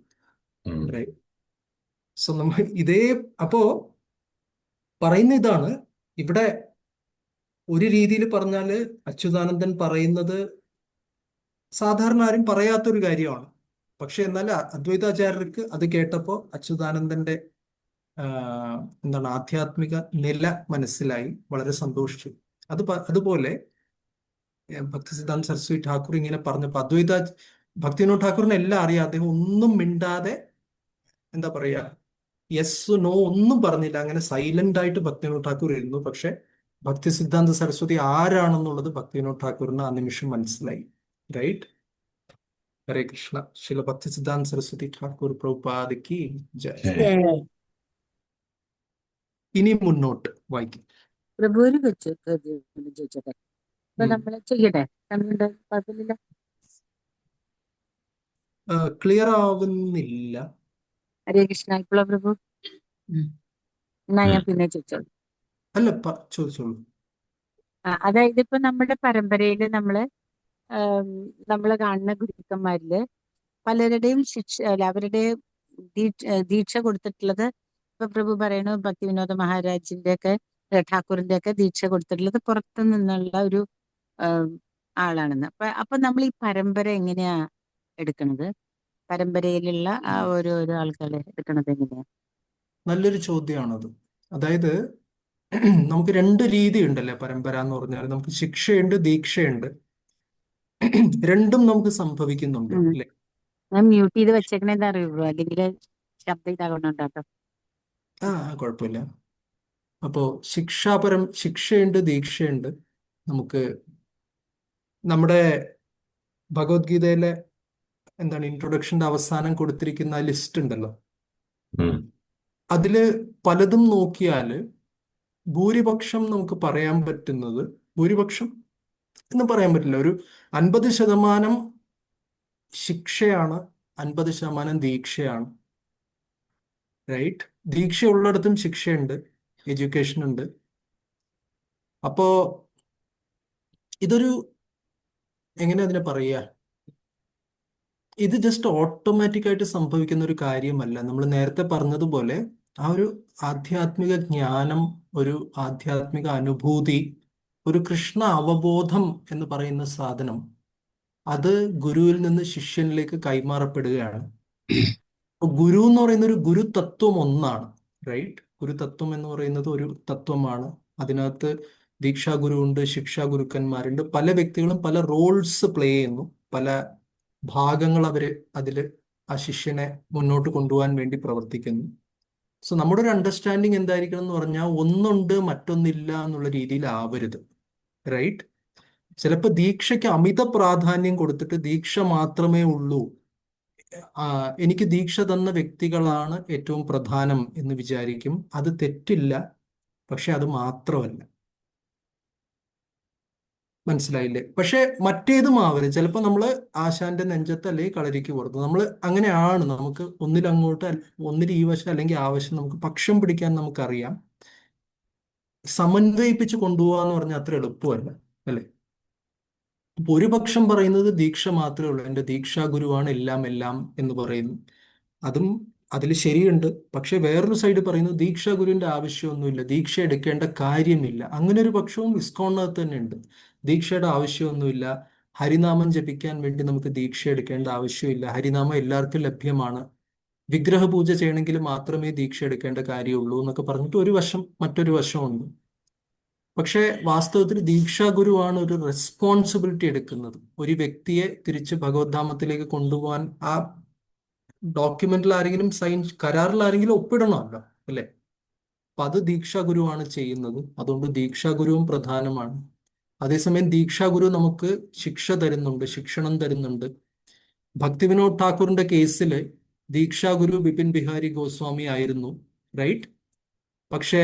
സോ നമ്മൾ അപ്പോ പറയുന്ന ഇതാണ്, ഇവിടെ ഒരു രീതിയിൽ പറഞ്ഞാല് അച്യുതാനന്ദൻ പറയുന്നത് സാധാരണ ആരും പറയാത്തൊരു കാര്യമാണ്. പക്ഷെ എന്നാൽ അദ്വൈതാചാര്യർക്ക് അത് കേട്ടപ്പോൾ അച്യുതാനന്ദന്റെ എന്താണ് ആധ്യാത്മിക നില മനസ്സിലായി, വളരെ സന്തോഷിച്ചു. അതുപോലെ ഭക്തി സിദ്ധാന്ത സരസ്വതി ഠാക്കൂർ ഇങ്ങനെ പറഞ്ഞപ്പോൾ ഭക്തിവിനോദ് ഠാക്കൂറിനെ എല്ലാം അറിയാം. അദ്ദേഹം ഒന്നും മിണ്ടാതെ, എന്താ പറയാ, യെസ് നോ ഒന്നും പറഞ്ഞില്ല. അങ്ങനെ സൈലന്റ് ആയിട്ട് ഭക്തിവിനോദ് ഠാക്കൂർ ഇരുന്നു. പക്ഷെ ഭക്തി സിദ്ധാന്ത സരസ്വതി ആരാണെന്നുള്ളത് ഭക്തിവിനോദ് ഠാക്കൂറിന് ആ നിമിഷം മനസ്സിലായി. റൈറ്റ്? ഹരേ കൃഷ്ണ. ശ്രീല ഭക്തി സിദ്ധാന്ത സരസ്വതി ഠാക്കൂർ പ്രഭുപാദയ്ക്ക് ജയ്. ജയ്. ഇനി മുന്നോട്ട് വായിക്കും. പ്രഭു ഒരു ചോദിച്ചോട്ടെ? ഇപ്പൊ നമ്മള് ചെയ്യട്ടെ? നമ്മളുടെ കുഴപ്പമില്ല. ക്ലിയർ ആവുന്നില്ല. ഹരേ കൃഷ്ണ. ഇപ്പോഴോ പ്രഭു? എന്നാ ഞാൻ പിന്നെ ചോദിച്ചോളൂ. അല്ല, ചോദിച്ചോളൂ. അതായത് ഇപ്പൊ നമ്മുടെ പരമ്പരയില് നമ്മള് കാണുന്ന ഗുരുക്കന്മാരില് പലരുടെയും അല്ല, അവരുടെ ദീക്ഷ കൊടുത്തിട്ടുള്ളത്, ഇപ്പൊ പ്രഭു പറയണു ഭക്തി വിനോദ മഹാരാജിന്റെ ഒക്കെ ഠാക്കൂറിന്റെ ഒക്കെ ദീക്ഷ കൊടുത്തിട്ടുള്ളത് പുറത്തു നിന്നുള്ള ഒരു ആളാണെന്ന്. അപ്പൊ നമ്മൾ ഈ പരമ്പര എങ്ങനെയാ എടുക്കണത്? പരമ്പരയിലുള്ള ആ ഓരോരോ ആൾക്കാരെ എടുക്കണത് എങ്ങനെയാ? നല്ലൊരു ചോദ്യമാണത്. അതായത് നമുക്ക് രണ്ട് രീതി ഉണ്ടല്ലേ പരമ്പര എന്ന് പറഞ്ഞാൽ. നമുക്ക് ശിക്ഷയുണ്ട്, ദീക്ഷയുണ്ട്. രണ്ടും നമുക്ക് സംഭവിക്കുന്നുണ്ട് അല്ലെ? ഞാൻ മ്യൂട്ട് ചെയ്ത് വെച്ചേക്കണെന്താ അറിയുള്ളൂ, അല്ലെങ്കിൽ ശബ്ദം ഇതാകണുണ്ടാട്ടോ. കുഴപ്പമില്ല. അപ്പോ ശിക്ഷയുണ്ട്, ദീക്ഷയുണ്ട്. നമുക്ക് നമ്മുടെ ഭഗവത്ഗീതയിലെ എന്താണ് ഇൻട്രൊഡക്ഷന്റെ അവസാനം കൊടുത്തിരിക്കുന്ന ലിസ്റ്റ് ഉണ്ടല്ലോ, അതില് പലതും നോക്കിയാല് ഭൂരിപക്ഷം നമുക്ക് പറയാൻ പറ്റുന്നത്, ഭൂരിപക്ഷം എന്ന് പറയാൻ പറ്റില്ല, ഒരു 50% ശിക്ഷയാണ്, 50% ദീക്ഷയാണ്. റൈറ്റ്? ദീക്ഷ ഉള്ളിടത്തും ശിക്ഷയുണ്ട്, എഡ്യൂക്കേഷൻ ഉണ്ട്. അപ്പോ ഇതൊരു, എങ്ങനെ അതിനെ പറയുക, ഇത് ജസ്റ്റ് ഓട്ടോമാറ്റിക് ആയിട്ട് സംഭവിക്കുന്ന ഒരു കാര്യമല്ല. നമ്മൾ നേരത്തെ പറഞ്ഞതുപോലെ ആ ഒരു ആധ്യാത്മിക ജ്ഞാനം, ഒരു ആധ്യാത്മിക അനുഭൂതി, ഒരു കൃഷ്ണ അവബോധം എന്ന് പറയുന്ന സാധനം, അത് ഗുരുവിൽ നിന്ന് ശിഷ്യനിലേക്ക് കൈമാറപ്പെടുകയാണ്. ഗുരു എന്ന് പറയുന്ന ഒരു ഗുരുതത്വം ഒന്നാണ്. റൈറ്റ്? ഗുരുതത്വം എന്ന് പറയുന്നത് ഒരു തത്വമാണ്. അതിനകത്ത് ദീക്ഷാ ഗുരുവുണ്ട്, ശിക്ഷാ ഗുരുക്കന്മാരുണ്ട്. പല വ്യക്തികളും പല റോൾസ് പ്ലേ ചെയ്യുന്നു, പല ഭാഗങ്ങൾ അതില് ആ ശിഷ്യനെ മുന്നോട്ട് കൊണ്ടുപോകാൻ വേണ്ടി പ്രവർത്തിക്കുന്നു. സോ നമ്മുടെ ഒരു അണ്ടർസ്റ്റാൻഡിങ് എന്തായിരിക്കണം എന്ന് പറഞ്ഞാൽ, ഒന്നുണ്ട് മറ്റൊന്നില്ല എന്നുള്ള രീതിയിലാവരുത്. റൈറ്റ്? ചിലപ്പോൾ ദീക്ഷയ്ക്ക് അമിത പ്രാധാന്യം കൊടുത്തിട്ട് ദീക്ഷ മാത്രമേ ഉള്ളൂ, എനിക്ക് ദീക്ഷ തന്ന വ്യക്തികളാണ് ഏറ്റവും പ്രധാനം എന്ന് വിചാരിക്കും. അത് തെറ്റില്ല, പക്ഷെ അത് മാത്രമല്ല. മനസ്സിലായില്ലേ? പക്ഷെ മറ്റേതും ആവരുത്. ചിലപ്പോൾ നമ്മൾ ആശാന്റെ നെഞ്ചത്ത് അല്ലെങ്കിൽ കളരിക്ക് പുറത്ത്, നമ്മൾ അങ്ങനെയാണ്. നമുക്ക് ഒന്നിൽ ഈ വശം അല്ലെങ്കിൽ ആ വശം നമുക്ക് പക്ഷം പിടിക്കാൻ നമുക്കറിയാം. സമന്വയിപ്പിച്ച് കൊണ്ടുപോകാന്ന് പറഞ്ഞാൽ അത്ര എളുപ്പമല്ല, അല്ലെ? ഭൂരിപക്ഷം പറയുന്നത് ദീക്ഷ മാത്രമേ ഉള്ളൂ, എൻ്റെ ദീക്ഷാ ഗുരുവാണ് എല്ലാം എല്ലാം എന്ന് പറയുന്നു. അതിൽ ശരിയുണ്ട്. പക്ഷെ വേറൊരു സൈഡ് പറയുന്നത് ദീക്ഷാ ഗുരുവിന്റെ ആവശ്യമൊന്നുമില്ല, ദീക്ഷ എടുക്കേണ്ട കാര്യമില്ല. അങ്ങനെ ഒരു പക്ഷവും ഇസ്കോണിനകത്ത് തന്നെ ഉണ്ട്. ദീക്ഷയുടെ ആവശ്യമൊന്നുമില്ല, ഹരിനാമം ജപിക്കാൻ വേണ്ടി നമുക്ക് ദീക്ഷ എടുക്കേണ്ട ആവശ്യമില്ല, ഹരിനാമം എല്ലാവർക്കും ലഭ്യമാണ്, വിഗ്രഹ പൂജ ചെയ്യണമെങ്കിൽ മാത്രമേ ദീക്ഷ എടുക്കേണ്ട കാര്യമുള്ളൂ എന്നൊക്കെ പറഞ്ഞിട്ട് മറ്റൊരു വശമുണ്ട്. പക്ഷെ വാസ്തവത്തിൽ ദീക്ഷാ ഗുരുവാണ് ഒരു റെസ്പോൺസിബിലിറ്റി എടുക്കുന്നത്. ഒരു വ്യക്തിയെ തിരിച്ച് ഭഗവത്ധാമത്തിലേക്ക് കൊണ്ടുപോകാൻ ആ ഡോക്യുമെന്റിൽ ആരെങ്കിലും കരാറിൽ ആരെങ്കിലും ഒപ്പിടണമല്ലോ, അല്ലെ? അപ്പൊ അത് ദീക്ഷാ ഗുരുവാണ് ചെയ്യുന്നത്. അതുകൊണ്ട് ദീക്ഷാ ഗുരുവും പ്രധാനമാണ്. അതേസമയം ദീക്ഷാ ഗുരു നമുക്ക് ശിക്ഷണം തരുന്നുണ്ട്. ഭക്തി വിനോദ് ഠാക്കൂറിന്റെ കേസിൽ ദീക്ഷാ ഗുരു ബിപിൻ ബിഹാരി ഗോസ്വാമി ആയിരുന്നു. റൈറ്റ്? പക്ഷേ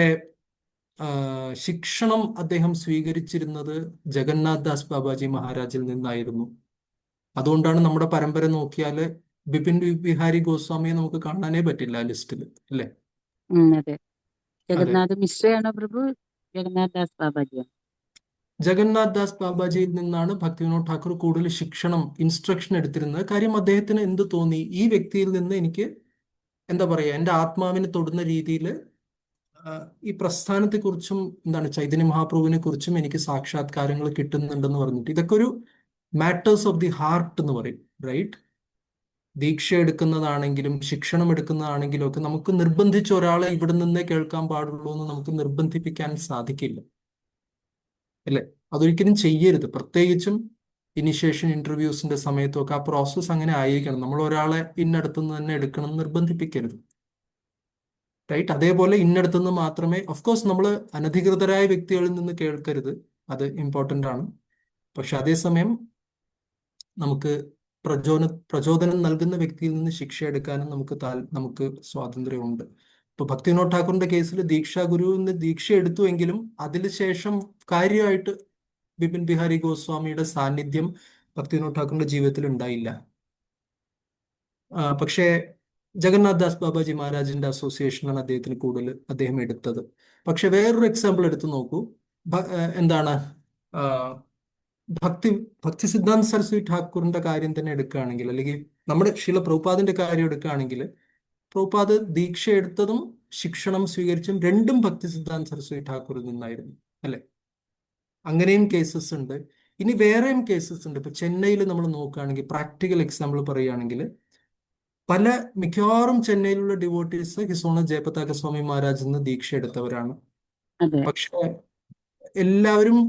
ശിക്ഷണം അദ്ദേഹം സ്വീകരിച്ചിരുന്നത് ജഗന്നാഥ് ദാസ് ബാബാജി മഹാരാജിൽ നിന്നായിരുന്നു. അതുകൊണ്ടാണ് നമ്മുടെ പരമ്പര നോക്കിയാൽ ബിപിൻ ബിഹാരി ഗോസ്വാമിയെ നമുക്ക് കാണാനേ പറ്റില്ല ലിസ്റ്റിൽ, അല്ലേ? അതെ. ജഗന്നാഥ് മിശ്രയാണോ പ്രഭു? ജഗന്നാഥ് ദാസ് ബാബാജിയോ? ജഗന്നാഥ് ദാസ് ബാബാജിയിൽ നിന്നാണ് ഭക്തി വിനോദ് ഠാക്കൂർ കൂടുതൽ ഇൻസ്ട്രക്ഷൻ എടുത്തിരുന്നത്. കാര്യം അദ്ദേഹത്തിന് എന്ത് തോന്നി, ഈ വ്യക്തിയിൽ നിന്ന് എനിക്ക് എന്താ പറയാ, എൻ്റെ ആത്മാവിനെ തൊടുന്ന രീതിയിൽ ഈ പ്രസ്ഥാനത്തെക്കുറിച്ചും എന്താണ് ചൈതന്യ മഹാപ്രഭുവിനെ കുറിച്ചും എനിക്ക് സാക്ഷാത്കാരങ്ങൾ കിട്ടുന്നുണ്ടെന്ന് പറഞ്ഞിട്ട് ഇതൊക്കെ ഒരു മാറ്റേഴ്സ് ഓഫ് ദി ഹാർട്ട് എന്ന് പറയും, റൈറ്റ്? ദീക്ഷ എടുക്കുന്നതാണെങ്കിലും ശിക്ഷണം എടുക്കുന്നതാണെങ്കിലും ഒക്കെ നമുക്ക് നിർബന്ധിച്ച് ഒരാളെ ഇവിടെ നിന്നേ കേൾക്കാൻ പാടുള്ളൂ എന്ന് നമുക്ക് നിർബന്ധിപ്പിക്കാൻ സാധിക്കില്ല, അല്ലേ? അതൊരിക്കലും ചെയ്യരുത്. പ്രത്യേകിച്ചും ഇനിഷ്യേഷൻ ഇന്റർവ്യൂസിന്റെ സമയത്തൊക്കെ ആ പ്രോസസ്സ് അങ്ങനെ ആയിരിക്കണം. നമ്മൾ ഒരാളെ ഇന്നടത്തുനിന്ന് തന്നെ എടുക്കണം എന്ന് നിർബന്ധിപ്പിക്കരുത്, റൈറ്റ്? അതേപോലെ ഇന്നടത്തുനിന്ന് മാത്രമേ, ഓഫ് കോഴ്സ് നമ്മൾ അനധികൃതരായ വ്യക്തികളിൽ നിന്ന് കേൾക്കരുത്, അത് ഇമ്പോർട്ടൻ്റ് ആണ്. പക്ഷെ അതേസമയം നമുക്ക് പ്രചോദനം നൽകുന്ന വ്യക്തിയിൽ നിന്ന് ശിക്ഷ എടുക്കാനും നമുക്ക് സ്വാതന്ത്ര്യമുണ്ട്. ഇപ്പൊ ഭക്തിവിനോദ് ഠാക്കൂറിന്റെ കേസിൽ ദീക്ഷാ ഗുരുവിന് ദീക്ഷ എടുത്തുവെങ്കിലും അതിനുശേഷം കാര്യമായിട്ട് ബിപിൻ ബിഹാരി ഗോസ്വാമിയുടെ സാന്നിധ്യം ഭക്തിവിനോദ് ഠാക്കൂറിന്റെ ജീവിതത്തിൽ ഉണ്ടായില്ല. പക്ഷേ ജഗന്നാഥ് ദാസ് ബാബാജി മഹാരാജിന്റെ അസോസിയേഷനാണ് അദ്ദേഹം എടുത്തത്. പക്ഷെ വേറൊരു എക്സാമ്പിൾ എടുത്തു നോക്കൂ. എന്താണ് ഭക്തി സിദ്ധാന്ത സരസ്വതി ഠാക്കൂറിന്റെ കാര്യം തന്നെ എടുക്കുകയാണെങ്കിൽ, അല്ലെങ്കിൽ നമ്മുടെ ശീല പ്രഭുപാദിന്റെ കാര്യം എടുക്കുകയാണെങ്കിൽ, പ്രഭുപാദ് ദീക്ഷ എടുത്തതും ശിക്ഷണം സ്വീകരിച്ചും രണ്ടും ഭക്തി സിദ്ധാന്ത സരസ്വതി ഠാക്കൂറിൽ നിന്നായിരുന്നു, അല്ലെ? അങ്ങനെയും കേസസ് ഉണ്ട്. ഇനി വേറെയും കേസസ് ഉണ്ട്. ഇപ്പൊ ചെന്നൈയിൽ നമ്മൾ നോക്കുകയാണെങ്കിൽ, പ്രാക്ടിക്കൽ എക്സാമ്പിൾ പറയുകയാണെങ്കിൽ, മിക്കവാറും ചെന്നൈയിലുള്ള ഡിവോട്ടീസ് ഹിസോണ ജയപതാക സ്വാമി മഹാരാജിൽ നിന്ന് ദീക്ഷ എടുത്തവരാണ്. പക്ഷെ എല്ലാവരും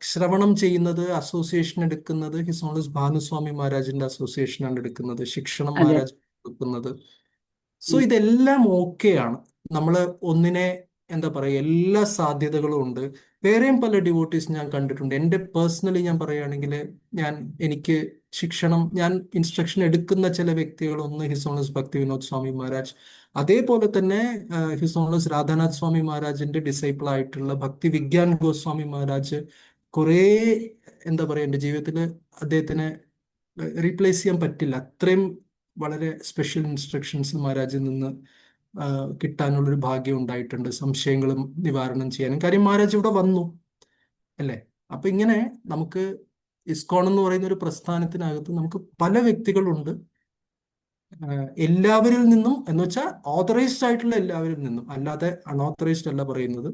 ശ്രവണം ചെയ്യുന്നത്, അസോസിയേഷൻ എടുക്കുന്നത് ഹിസോണസ് ഭാനുസ്വാമി മഹാരാജിന്റെ അസോസിയേഷനാണ് എടുക്കുന്നത്, ശിക്ഷണം മഹാരാജ് എടുക്കുന്നത്. സോ ഇതെല്ലാം ഓക്കെയാണ്. നമ്മള് ഒന്നിനെ എന്താ പറയുക, എല്ലാ സാധ്യതകളും ഉണ്ട്. വേറെയും പല ഡിവോട്ടീസ് ഞാൻ കണ്ടിട്ടുണ്ട്. എൻ്റെ പേഴ്സണലി ഞാൻ പറയുകയാണെങ്കിൽ, എനിക്ക് ഞാൻ ഇൻസ്ട്രക്ഷൻ എടുക്കുന്ന ചില വ്യക്തികൾ, ഒന്ന് ഹിസോണസ് ഭക്തി വിനോദ് സ്വാമി മഹാരാജ്, അതേപോലെ തന്നെ ഹിസോണസ് രാധാനാഥ് സ്വാമി മഹാരാജിന്റെ ഡിസൈപ്പിൾ ആയിട്ടുള്ള ഭക്തി വിജ്ഞാൻ ഗോസ്വാമി മഹാരാജ്. കുറേ എന്താ പറയുക, എൻ്റെ ജീവിതത്തിൽ അദ്ദേഹത്തിനെ റീപ്ലേസ് ചെയ്യാൻ പറ്റില്ല. അത്രയും വളരെ സ്പെഷ്യൽ ഇൻസ്ട്രക്ഷൻസ് മഹാരാജിൽ നിന്ന് കിട്ടാനുള്ളൊരു ഭാഗ്യം ഉണ്ടായിട്ടുണ്ട്, സംശയങ്ങളും നിവാരണം ചെയ്യാനും. കാര്യം മഹാരാജ് ഇവിടെ വന്നു, അല്ലേ? അപ്പൊ ഇങ്ങനെ നമുക്ക് ഇസ്കോൺ എന്ന് പറയുന്ന ഒരു പ്രസ്ഥാനത്തിനകത്ത് നമുക്ക് പല വ്യക്തികളുണ്ട്. എല്ലാവരിൽ നിന്നും എന്ന് വെച്ചാൽ ഓതറൈസ്ഡ് ആയിട്ടുള്ള എല്ലാവരിൽ നിന്നും, അല്ലാതെ അൺഓതറൈസ്ഡ് അല്ല പറയുന്നത്.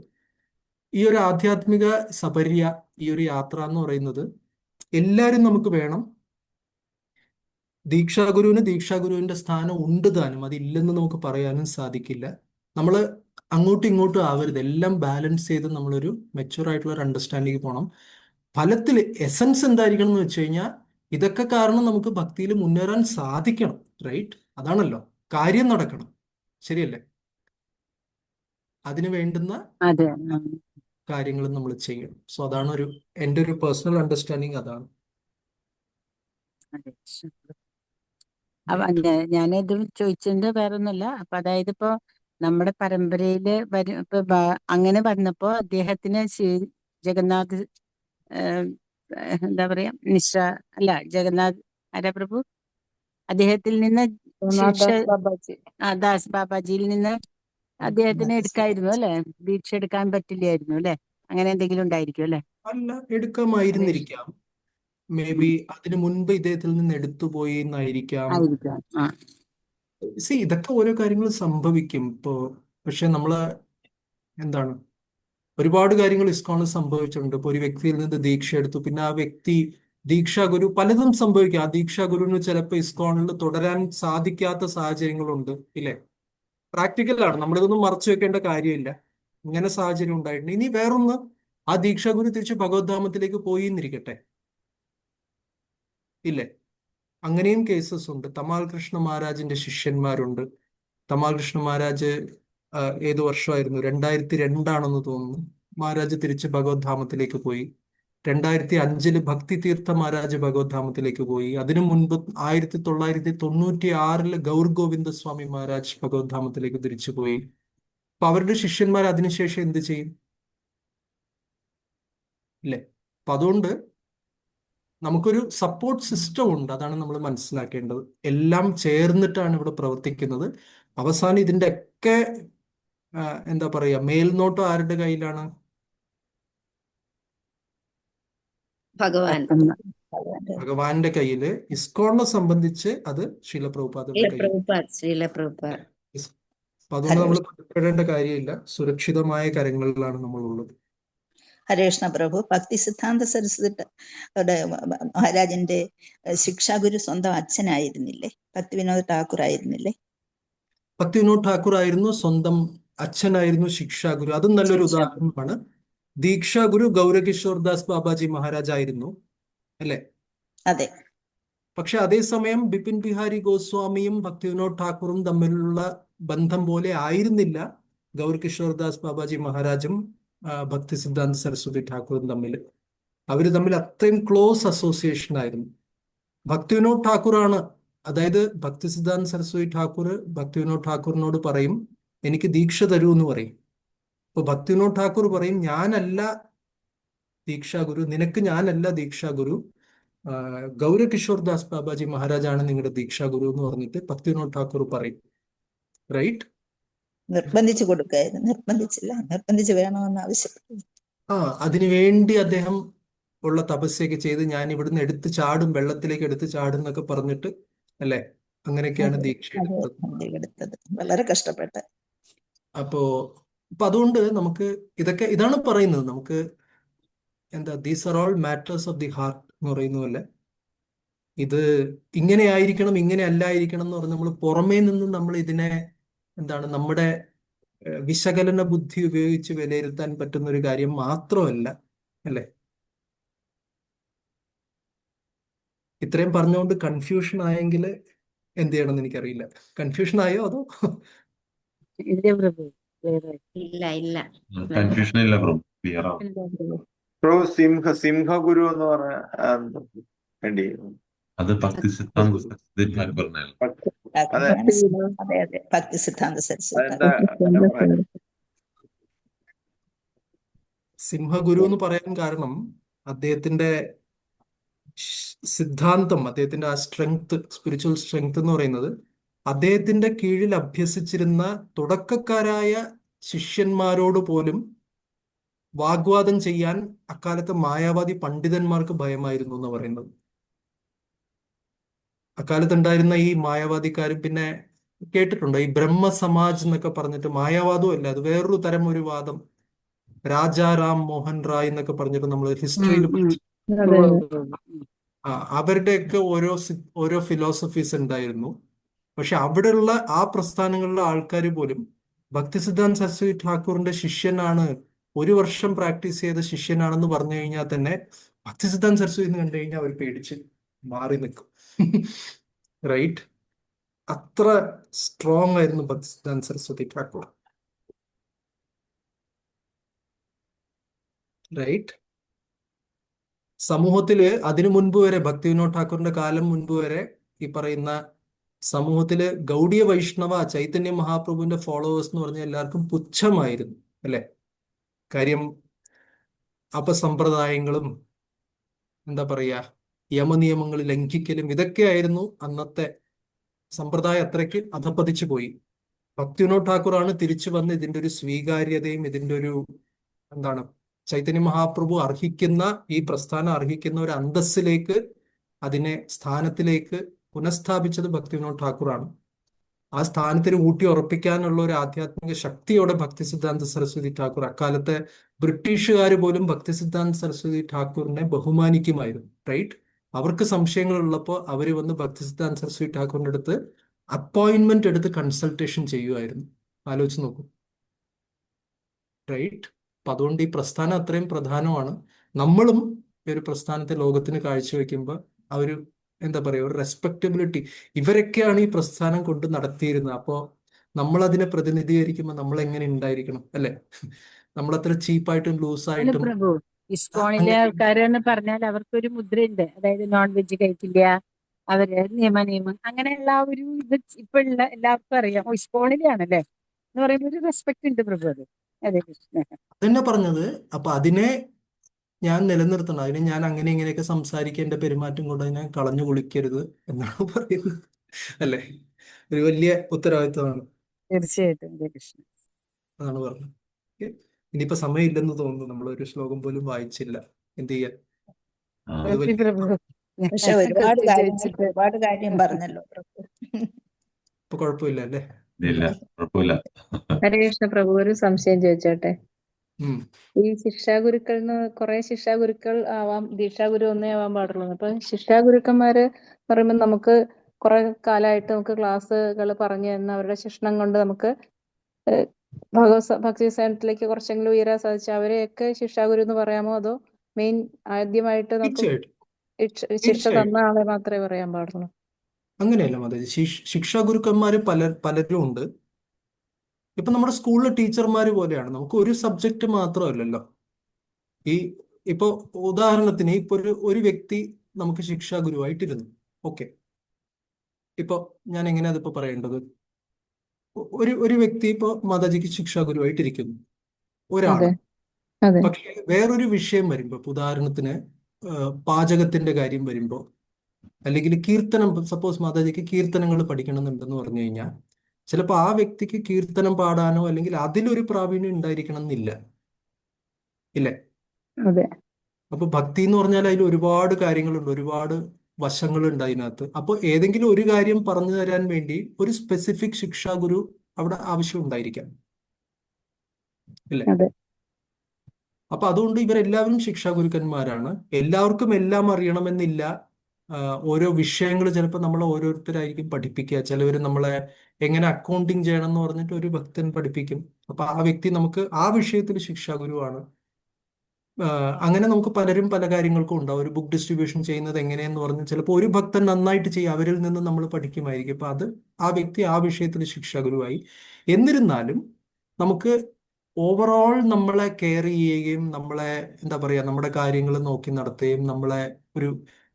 ഈ ഒരു ആധ്യാത്മിക സപര്യ, ഈ ഒരു യാത്ര എന്ന് പറയുന്നത് എല്ലാവരും നമുക്ക് വേണം. ദീക്ഷാഗുരുവിന്റെ സ്ഥാനം ഉണ്ട് താനും, അതില്ലെന്ന് നമുക്ക് പറയാനും സാധിക്കില്ല. നമ്മൾ അങ്ങോട്ടും ഇങ്ങോട്ടും ആവരുത്, എല്ലാം ബാലൻസ് ചെയ്ത് നമ്മളൊരു മെച്യൂർ ആയിട്ടുള്ള ഒരു അണ്ടർസ്റ്റാൻഡിങ് പോകണം. ഫലത്തിൽ എസൻസ് എന്തായിരിക്കണം എന്ന് വെച്ച് കഴിഞ്ഞാൽ, ഇതൊക്കെ കാരണം നമുക്ക് ഭക്തിയിൽ മുന്നേറാൻ സാധിക്കണം, റൈറ്റ്? അതാണല്ലോ കാര്യം, നടക്കണം, ശരിയല്ലേ? അതിന് വേണ്ടുന്ന കാര്യങ്ങൾ നമ്മൾ ചെയ്യണം. സോ അതാണ് എൻ്റെ ഒരു പേഴ്സണൽ അണ്ടർസ്റ്റാൻഡിങ്, അതാണ്. ഞാനിത് ചോദിച്ചതിന്റെ വേറൊന്നുമല്ല. അപ്പൊ അതായത് ഇപ്പോ നമ്മുടെ പരമ്പരയില് അങ്ങനെ വന്നപ്പോ അദ്ദേഹത്തിന് ജഗന്നാഥ് എന്താ പറയാ ജഗന്നാഥ് പ്രഭു അദ്ദേഹത്തിൽ നിന്ന് ദാസ് ബാബാജിയിൽ നിന്ന് അദ്ദേഹത്തിന് എടുക്കായിരുന്നു, അല്ലെ? ദീക്ഷ എടുക്കാൻ പറ്റില്ലായിരുന്നു, അല്ലെ? അങ്ങനെ എന്തെങ്കിലും ഉണ്ടായിരിക്കും, അല്ലെ? അല്ല, എടുക്കാമായിരുന്നിരിക്കാം. മേ ബി അതിനു മുൻപ് ഇദ്ദേഹത്തിൽ നിന്ന് എടുത്തുപോയി എന്നായിരിക്കാം. ഇതൊക്കെ ഓരോ കാര്യങ്ങൾ സംഭവിക്കും ഇപ്പോ. പക്ഷെ നമ്മള് എന്താണ്, ഒരുപാട് കാര്യങ്ങൾ ഇസ്കോണിൽ സംഭവിച്ചിട്ടുണ്ട്. ഇപ്പൊ ഒരു വ്യക്തിയിൽ നിന്ന് ദീക്ഷ എടുത്തു, പിന്നെ ആ വ്യക്തി ദീക്ഷാഗുരു, പലതും സംഭവിക്കും. ആ ദീക്ഷാഗുരുവിന് ചിലപ്പോൾ ഇസ്കോണിൽ തുടരാൻ സാധിക്കാത്ത സാഹചര്യങ്ങളുണ്ട്, ഇല്ലേ? പ്രാക്ടിക്കലാണ്, നമ്മളിതൊന്നും മറച്ചു വെക്കേണ്ട കാര്യമില്ല. ഇങ്ങനെ സാഹചര്യം ഉണ്ടായിട്ടുണ്ട്. ഇനി വേറൊന്ന്, ആ ദീക്ഷാഗുരു തിരിച്ച് ഭഗവത്ധാമത്തിലേക്ക് പോയി എന്നിരിക്കട്ടെ, ഇല്ലേ? അങ്ങനെയും കേസസ് ഉണ്ട്. തമാൽ കൃഷ്ണ മഹാരാജിന്റെ ശിഷ്യന്മാരുണ്ട്. തമാൽ കൃഷ്ണ മഹാരാജ് ഏതു വർഷമായിരുന്നു, 2002 തോന്നുന്നു, മഹാരാജ് തിരിച്ച് ഭഗവത്ധാമത്തിലേക്ക് പോയി. 2005 ഭക്തി തീർത്ഥ മഹാരാജ് ഭഗവത്ധാമത്തിലേക്ക് പോയി. അതിനു മുൻപ് 1996 ഗൗർ ഗോവിന്ദ സ്വാമി മഹാരാജ് ഭഗവത്ധാമത്തിലേക്ക് തിരിച്ചു പോയി. അപ്പൊ അവരുടെ ശിഷ്യന്മാർ അതിനുശേഷം എന്ത് ചെയ്യും, ഇല്ലേ? അപ്പൊ അതുകൊണ്ട് നമുക്കൊരു സപ്പോർട്ട് സിസ്റ്റം ഉണ്ട്, അതാണ് നമ്മൾ മനസ്സിലാക്കേണ്ടത്. എല്ലാം ചേർന്നിട്ടാണ് ഇവിടെ പ്രവർത്തിക്കുന്നത്. അവസാനം ഇതിന്റെ ഒക്കെ എന്താ പറയാ, മേൽനോട്ടം ആരുടെ കയ്യിലാണ്? ഭഗവാന്റെ കയ്യില്. ഇസ്കോണിനെ സംബന്ധിച്ച് അത് ശ്രീല പ്രഭുപാദയുടെ കയ്യിൽ. അപ്പൊ അതുകൊണ്ട് ഹരേ നമ്മൾ ഭയപ്പെടേണ്ട കാര്യമില്ല, സുരക്ഷിതമായ കരങ്ങളിലാണ് നമ്മളുള്ളത്. ഹരേഷ്ണ പ്രഭു, ഭക്തി സിദ്ധാന്ത സരസ്വതി മഹാരാജന്റെ ശിക്ഷാഗുരു സ്വന്തം അച്ഛനായിരുന്നില്ലേ? ഭക്തി വിനോദ് ഠാക്കൂർ ആയിരുന്നില്ലേ? ഭക്തി വിനോദ് ഠാക്കൂർ ആയിരുന്നു സ്വന്തം അച്ഛനായിരുന്നു ശിക്ഷാഗുരു. അതും നല്ലൊരു ശിക്ഷാഗുരു. ഉദാഹരണമാണ്. ദീക്ഷാഗുരു ഗൗരകിഷോർ ദാസ് ബാബാജി മഹാരാജ് ആയിരുന്നു, അല്ലെ? അതെ. പക്ഷെ അതേസമയം ബിപിൻ ബിഹാരി ഗോസ്വാമിയും ഭക്തി വിനോദ് ഠാക്കൂറും തമ്മിലുള്ള ബന്ധം പോലെ ആയിരുന്നില്ല ഗൗരകിഷോർ ദാസ് ബാബാജി മഹാരാജും ഭക്തി സിദ്ധാന്ത സരസ്വതി ഠാക്കൂറും തമ്മിൽ. അവർ തമ്മിൽ അത്രയും ക്ലോസ് അസോസിയേഷൻ ആയിരുന്നു. ഭക്തി വിനോദ് ഠാക്കൂറാണ്, അതായത് ഭക്തി സിദ്ധാന്ത സരസ്വതി ഠാക്കൂർ ഭക്തി വിനോദ് ഠാക്കൂറിനോട് പറയും, എനിക്ക് ദീക്ഷ തരൂ എന്ന് പറയും. അപ്പൊ ഭക്തി വിനോദ് ഠാക്കൂർ പറയും, ഞാനല്ല ദീക്ഷാഗുരു, നിനക്ക് ഞാനല്ല ദീക്ഷാഗുരു, ഗൗരകിഷോർ ദാസ് ബാബാജി മഹാരാജാണ് നിങ്ങളുടെ ദീക്ഷാഗുരു എന്ന് പറഞ്ഞിട്ട് ഭക്തി വിനോദ് ഠാക്കൂർ പറയും. റൈറ്റ്? നിർബന്ധിച്ചു കൊടുക്കായിരുന്നു. നിർബന്ധിച്ചില്ല, നിർബന്ധിച്ച് വേണമെന്ന് ആവശ്യപ്പെട്ടു. അതിനുവേണ്ടി അദ്ദേഹം ഉള്ള തപസ്യൊക്കെ ചെയ്ത് ഞാൻ ഇവിടുന്ന് എടുത്ത് ചാടും, വെള്ളത്തിലേക്ക് എടുത്ത് ചാടും എന്നൊക്കെ പറഞ്ഞിട്ട്, അല്ലെ? അങ്ങനെയൊക്കെയാണ് ദീക്ഷ എടുത്തത്. എടുത്തത് വളരെ കഷ്ടപ്പെട്ട്. അപ്പോ അതുകൊണ്ട് നമുക്ക് ഇതാണ് പറയുന്നത്, നമുക്ക് എന്താ, these are all matters of the heart എന്ന് പറയുന്ന പോലെ, ഇത് ഇങ്ങനെ ആയിരിക്കണം ഇങ്ങനെ അല്ലായിരിക്കണം എന്ന് പറഞ്ഞ് നമ്മൾ പുറമേ നിന്ന് നമ്മൾ ഇതിനെ എന്താണ് നമ്മുടെ വിശകലന ബുദ്ധി ഉപയോഗിച്ച് വിലയിരുത്താൻ പറ്റുന്ന ഒരു കാര്യം മാത്രമല്ല, അല്ലെ? ഇത്രയും പറഞ്ഞുകൊണ്ട് കൺഫ്യൂഷൻ ആയെങ്കിൽ എന്ത് ചെയ്യണമെന്ന് എനിക്കറിയില്ല. കൺഫ്യൂഷൻ ആയോ അതോ? ഇല്ല പ്രഭു, ഇല്ല ഇല്ല കൺഫ്യൂഷൻ ഇല്ല ബ്രോ, ക്ലിയർ ആവും. പ്രഭു, സിംഹഗുരു എന്ന് പറഞ്ഞ വേണ്ടി അത് ഭക്തി സിദ്ധാന്ത സരസ്വതി ഠാക്കൂറിനാണ്. അതെ, അതെ അതെ, ഭക്തി സിദ്ധാന്ത സരസ്വതി. അതെന്താ അങ്ങനെ പറയാൻ? സിംഹഗുരു എന്ന് പറയാൻ കാരണം അദ്ദേഹത്തിന്റെ സിദ്ധാന്തം, അദ്ദേഹത്തിന്റെ ആ സ്ട്രെങ്ത്, സ്പിരിച്വൽ സ്ട്രെങ്ത് എന്ന് പറയുന്നത്, അദ്ദേഹത്തിന്റെ കീഴിൽ അഭ്യസിച്ചിരുന്ന തുടക്കക്കാരായ ശിഷ്യന്മാരോട് പോലും വാഗ്വാദം ചെയ്യാൻ അക്കാലത്ത് മായാവാദി പണ്ഡിതന്മാർക്ക് ഭയമായിരുന്നു എന്ന് പറയുന്നത്. അക്കാലത്ത് ഉണ്ടായിരുന്ന ഈ മായാവാദിക്കാരും, പിന്നെ കേട്ടിട്ടുണ്ടോ ഈ ബ്രഹ്മ സമാജ് എന്നൊക്കെ പറഞ്ഞിട്ട്, മായാവാദവും അല്ല, അത് വേറൊരു തരം ഒരു വാദം, രാജാറാം മോഹൻ റായ് എന്നൊക്കെ പറഞ്ഞിട്ട് നമ്മൾ ഹിസ്റ്ററിയിൽ പഠിച്ചു. അവരുടെയൊക്കെ ഓരോ ഫിലോസഫീസ് ഉണ്ടായിരുന്നു. പക്ഷെ അവിടെയുള്ള ആ പ്രസ്ഥാനങ്ങളിലെ ആൾക്കാർ പോലും ഭക്തി സിദ്ധാന്ത സരസ്വതി ഠാക്കൂറിന്റെ ശിഷ്യനാണ്, 1 വർഷം പ്രാക്ടീസ് ചെയ്ത ശിഷ്യനാണെന്ന് പറഞ്ഞു കഴിഞ്ഞാൽ തന്നെ ഭക്തി സിദ്ധാന്ത സരസ്വതി എന്ന് കണ്ടു കഴിഞ്ഞാൽ അവർ പേടിച്ച് മാറി നിൽക്കും. റൈറ്റ്? അത്ര സ്ട്രോങ് ആയിരുന്നു ഭക്തി സിദ്ധാന്ത സരസ്വതി ഠാക്കൂർ. റൈറ്റ്? സമൂഹത്തില് അതിനു മുൻപ് വരെ, ഭക്തി വിനോദ് ഠാക്കൂറിന്റെ കാലം മുൻപ് വരെ ഈ പറയുന്ന സമൂഹത്തില് ഗൗഡിയ വൈഷ്ണവ ചൈതന്യ മഹാപ്രഭുവിന്റെ ഫോളോവേഴ്സ് എന്ന് പറഞ്ഞാൽ എല്ലാവർക്കും പുച്ഛമായിരുന്നു, അല്ലെ? കാര്യം അപസമ്പ്രദായങ്ങളും എന്താ പറയാ, യമനിയമങ്ങൾ ലംഘിക്കലും ഇതൊക്കെയായിരുന്നു അന്നത്തെ സമ്പ്രദായം. അത്രയ്ക്ക് അധപ്പതിച്ചു പോയി. ഭക്തി വിനോദ് ഠാക്കൂറാണ് തിരിച്ചു വന്ന് ഇതിന്റെ ഒരു സ്വീകാര്യതയും ഇതിന്റെ ഒരു എന്താണ്, ചൈതന്യ മഹാപ്രഭു അർഹിക്കുന്ന, ഈ പ്രസ്ഥാനം അർഹിക്കുന്ന ഒരു അന്തസ്സിലേക്ക്, അതിനെ സ്ഥാനത്തിലേക്ക് പുനഃസ്ഥാപിച്ചത് ഭക്തി വിനോദ് ഠാക്കൂറാണ്. ആ സ്ഥാനത്തിൽ ഊട്ടി ഉറപ്പിക്കാനുള്ള ഒരു ആധ്യാത്മിക ശക്തിയോടെ ഭക്തി സിദ്ധാന്ത സരസ്വതി ഠാക്കൂർ, അക്കാലത്തെ ബ്രിട്ടീഷുകാർ പോലും ഭക്തി സിദ്ധാന്ത സരസ്വതി ഠാക്കൂറിനെ ബഹുമാനിക്കുമായിരുന്നു. റൈറ്റ്? അവർക്ക് സംശയങ്ങൾ ഉള്ളപ്പോൾ അവർ വന്ന് ഭക്തി സിദ്ധാന്ത സരസ്വതി ഠാക്കൂറിന്റെ അടുത്ത് അപ്പോയിന്റ്മെന്റ് എടുത്ത് കൺസൾട്ടേഷൻ ചെയ്യുമായിരുന്നു. ആലോചിച്ച് നോക്കൂ. റൈറ്റ്? അപ്പൊ അതുകൊണ്ട് ഈ പ്രസ്ഥാനം അത്രയും പ്രധാനമാണ്. നമ്മളും ഈ ഒരു പ്രസ്ഥാനത്തെ ലോകത്തിന് കാഴ്ചവെക്കുമ്പോൾ ആ ഒരു എന്താ പറയുക, ഒരു റെസ്പെക്റ്റബിലിറ്റി, ഇവരൊക്കെയാണ് ഈ പ്രസ്ഥാനം കൊണ്ട് നടത്തിയിരുന്നത്. അപ്പോൾ നമ്മൾ അതിനെ പ്രതിനിധീകരിക്കുമ്പോൾ നമ്മൾ എങ്ങനെ ഉണ്ടായിരിക്കണം, അല്ലെ? നമ്മളത്ര ചീപ്പായിട്ടും ലൂസായിട്ടും പ്രഭു, ഇസ്കോണിലെ ആൾക്കാരെന്ന് പറഞ്ഞാൽ അവർക്കൊരു മുദ്രയുണ്ട്, അതായത് നോൺ വെജ് കഴിക്കില്ല, അവര് നിയമം അങ്ങനെയുള്ള ആ ഒരു ഇത് ഇപ്പൊ ഉള്ള എല്ലാവർക്കും അറിയാം. ഇസ്കോണിലെ ആണല്ലേ എന്ന് പറയുമ്പോൾ ഒരു റെസ്പെക്ട് ഉണ്ട് പ്രഭു. അത് അതെ അതന്നെ പറഞ്ഞത്. അപ്പൊ അതിനെ ഞാൻ നിലനിർത്തണം, അതിന് ഞാൻ അങ്ങനെ ഇങ്ങനെയൊക്കെ സംസാരിക്കുക, എന്റെ പെരുമാറ്റം കൊണ്ട് അതിനെ കളഞ്ഞു കുളിക്കരുത് എന്നാണ് പറയുന്നത്, അല്ലെ? ഒരു വലിയ ഉത്തരവാദിത്വമാണ്. തീർച്ചയായിട്ടും. അതാണ് പറഞ്ഞത്. Okay. ഇനിയിപ്പോ സമയമില്ലെന്ന് തോന്നുന്നു, നമ്മൾ ഒരു ശ്ലോകം പോലും വായിച്ചില്ല. എന്ത് ചെയ്യാൻ? അത് വലിയ പ്രഭു, പക്ഷെ ഒരുപാട് കാര്യം പറഞ്ഞല്ലോ പ്രഭു. ഇപ്പൊ കുഴപ്പമില്ല, അല്ലേ? ഇല്ല, കുഴപ്പമില്ല. ഹരേ കൃഷ്ണ പ്രഭു, ഒരു സംശയം ചോദിച്ചോട്ടെ. ഉം. ഈ ശിക്ഷാഗുരുക്കളിന് കുറെ ശിക്ഷാഗുരുക്കൾ ആവാം, ദീക്ഷാഗുരു ഒന്നേ ആവാൻ പാടുള്ളൂ. അപ്പൊ ശിക്ഷാഗുരുക്കന്മാര് പറയുമ്പോൾ നമുക്ക് കുറെ കാലമായിട്ട് നമുക്ക് ക്ലാസ്സുകൾ പറഞ്ഞു തന്ന അവരുടെ ശിക്ഷണം കൊണ്ട് നമുക്ക് ഭക്തി സേനത്തിലേക്ക് കുറച്ചെങ്കിലും ഉയരാൻ സാധിച്ചു. അവരെയൊക്കെ ശിക്ഷാഗുരു എന്ന് പറയാമോ, അതോ മെയിൻ ആദ്യമായിട്ട് നമുക്ക് തീർച്ചയായിട്ടും ശിക്ഷ തീർച്ചയായിട്ടും തന്ന ആളെ മാത്രമേ പറയാൻ പാടുള്ളൂ? അങ്ങനെയല്ല മാതാജി. ശിക്ഷാ ഗുരുക്കന്മാര് പലരും ഉണ്ട്. ഇപ്പൊ നമ്മുടെ സ്കൂളിലെ ടീച്ചർമാര് പോലെയാണ്. നമുക്ക് ഒരു സബ്ജക്റ്റ് മാത്രമല്ലല്ലോ. ഈ ഇപ്പൊ ഉദാഹരണത്തിന് ഇപ്പൊ ഒരു വ്യക്തി നമുക്ക് ശിക്ഷാ ഗുരുവായിട്ടിരുന്നു. ഓക്കെ, ഇപ്പൊ ഞാൻ എങ്ങനെയാ അതിപ്പോ പറയേണ്ടത്? ഒരു വ്യക്തി ഇപ്പൊ മാതാജിക്ക് ശിക്ഷാ ഗുരുവായിട്ടിരിക്കുന്നു, ഒരാള്. അതെ അതെ പക്ഷെ വേറൊരു വിഷയം വരുമ്പോ, ഇപ്പൊ ഉദാഹരണത്തിന് പാചകത്തിന്റെ കാര്യം വരുമ്പോ, അല്ലെങ്കിൽ കീർത്തനം, സപ്പോസ് മാതാജിക്ക് കീർത്തനങ്ങൾ പഠിക്കണമെന്നുണ്ടെന്ന് പറഞ്ഞു കഴിഞ്ഞാൽ ചിലപ്പോൾ ആ വ്യക്തിക്ക് കീർത്തനം പാടാനോ അല്ലെങ്കിൽ അതിലൊരു പ്രാവീണ്യം ഉണ്ടായിരിക്കണം എന്നില്ല, ഇല്ലേ? അതെ അപ്പൊ ഭക്തി എന്ന് പറഞ്ഞാൽ അതിൽ ഒരുപാട് കാര്യങ്ങളുണ്ട്, ഒരുപാട് വശങ്ങളുണ്ട് അതിനകത്ത്. അപ്പോൾ ഏതെങ്കിലും ഒരു കാര്യം പറഞ്ഞു തരാൻ വേണ്ടി ഒരു സ്പെസിഫിക് ശിക്ഷാ ഗുരു അവിടെ ആവശ്യം ഉണ്ടായിരിക്കാം, ഇല്ലേ? അതെ അപ്പൊ അതുകൊണ്ട് ഇവരെല്ലാവരും ശിക്ഷാ ഗുരുക്കന്മാരാണ്. എല്ലാവർക്കും എല്ലാം അറിയണമെന്നില്ല. ഓരോ വിഷയങ്ങൾ ചിലപ്പോൾ നമ്മളെ ഓരോരുത്തരായിരിക്കും പഠിപ്പിക്കുക. ചിലവർ നമ്മളെ എങ്ങനെ അക്കൗണ്ടിങ് ചെയ്യണം എന്ന് പറഞ്ഞിട്ട് ഒരു ഭക്തൻ പഠിപ്പിക്കും. അപ്പൊ ആ വ്യക്തി നമുക്ക് ആ വിഷയത്തിൽ ശിക്ഷാ ഗുരുവാണ്. അങ്ങനെ നമുക്ക് പലരും പല കാര്യങ്ങൾക്കും ഉണ്ടാവും. ഒരു ബുക്ക് ഡിസ്ട്രിബ്യൂഷൻ ചെയ്യുന്നത് എങ്ങനെയെന്ന് പറഞ്ഞ് ചിലപ്പോൾ ഒരു ഭക്തൻ നന്നായിട്ട് ചെയ്യും, അവരിൽ നിന്ന് നമ്മൾ പഠിക്കുമായിരിക്കും. അപ്പൊ അത് ആ വ്യക്തി ആ വിഷയത്തിൽ ശിക്ഷാ ഗുരുവായി. എന്നിരുന്നാലും നമുക്ക് ഓവറോൾ നമ്മളെ കെയർ ചെയ്യുകയും നമ്മളെ എന്താ പറയാ, നമ്മുടെ കാര്യങ്ങൾ നോക്കി നടത്തുകയും നമ്മളെ ഒരു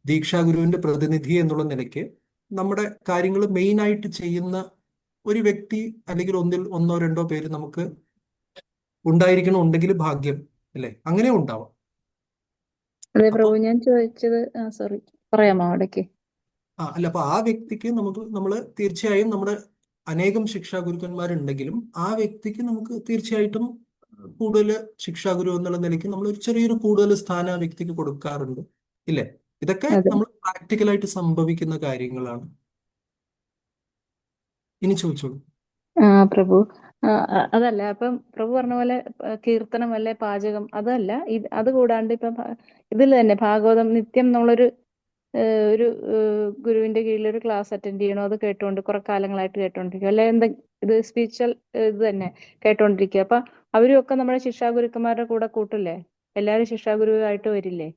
ദീക്ഷാ ഗുരുവിന്റെ പ്രതിനിധി എന്നുള്ള നിലയ്ക്ക് നമ്മുടെ കാര്യങ്ങൾ മെയിൻ ആയിട്ട് ചെയ്യുന്ന ഒരു വ്യക്തി അല്ലെങ്കിൽ ഒന്നോ രണ്ടോ പേര് നമുക്ക് ഉണ്ടായിരിക്കണം. ഉണ്ടെങ്കിൽ ഭാഗ്യം, അല്ലേ? അങ്ങനെ ഉണ്ടാവാം. അതെ അപ്പൊ പ്രഭു, ഞാൻ ചോദിച്ചത് സോറി, പറയാമോ ഇടയ്ക്ക്? അല്ല, അപ്പൊ ആ വ്യക്തിക്ക് നമ്മൾ തീർച്ചയായും നമ്മുടെ അനേകം ശിക്ഷാ ഗുരുക്കന്മാരുണ്ടെങ്കിലും ആ വ്യക്തിക്ക് നമുക്ക് തീർച്ചയായിട്ടും കൂടുതൽ ശിക്ഷാ ഗുരു എന്നുള്ള നിലയ്ക്ക് നമ്മൾ ഒരു ചെറിയൊരു കൂടുതൽ സ്ഥാനം ആ വ്യക്തിക്ക് കൊടുക്കാറുണ്ട്, ഇല്ലേ? ഇതൊക്കെ അതെ നമ്മൾ പ്രാക്ടിക്കലായിട്ട് സംഭവിക്കുന്ന കാര്യങ്ങളാണ്. ഇനി ചോദിച്ചോളൂ. പ്രഭു, അതല്ല, അപ്പം പ്രഭു പറഞ്ഞ പോലെ കീർത്തനം അല്ലെ പാചകം അതല്ല, അത് കൂടാണ്ട് ഇപ്പം ഇതിൽ തന്നെ ഭാഗവതം നിത്യം നമ്മളൊരു ഒരു ഗുരുവിന്റെ കീഴിൽ ഒരു ക്ലാസ് അറ്റൻഡ് ചെയ്യണോ, അത് കേട്ടുകൊണ്ട് കുറെ കാലങ്ങളായിട്ട് കേട്ടോണ്ടിരിക്കുക, അല്ലെ ഇത് സ്പിരിച്വൽ ഇത് തന്നെ കേട്ടോണ്ടിരിക്കുക. അപ്പൊ അവരും ഒക്കെ നമ്മുടെ ശിക്ഷാഗുരുക്കന്മാരുടെ കൂടെ കൂട്ടില്ലേ? എല്ലാവരും ശിക്ഷാഗുരുവായിട്ട് വരില്ലേ?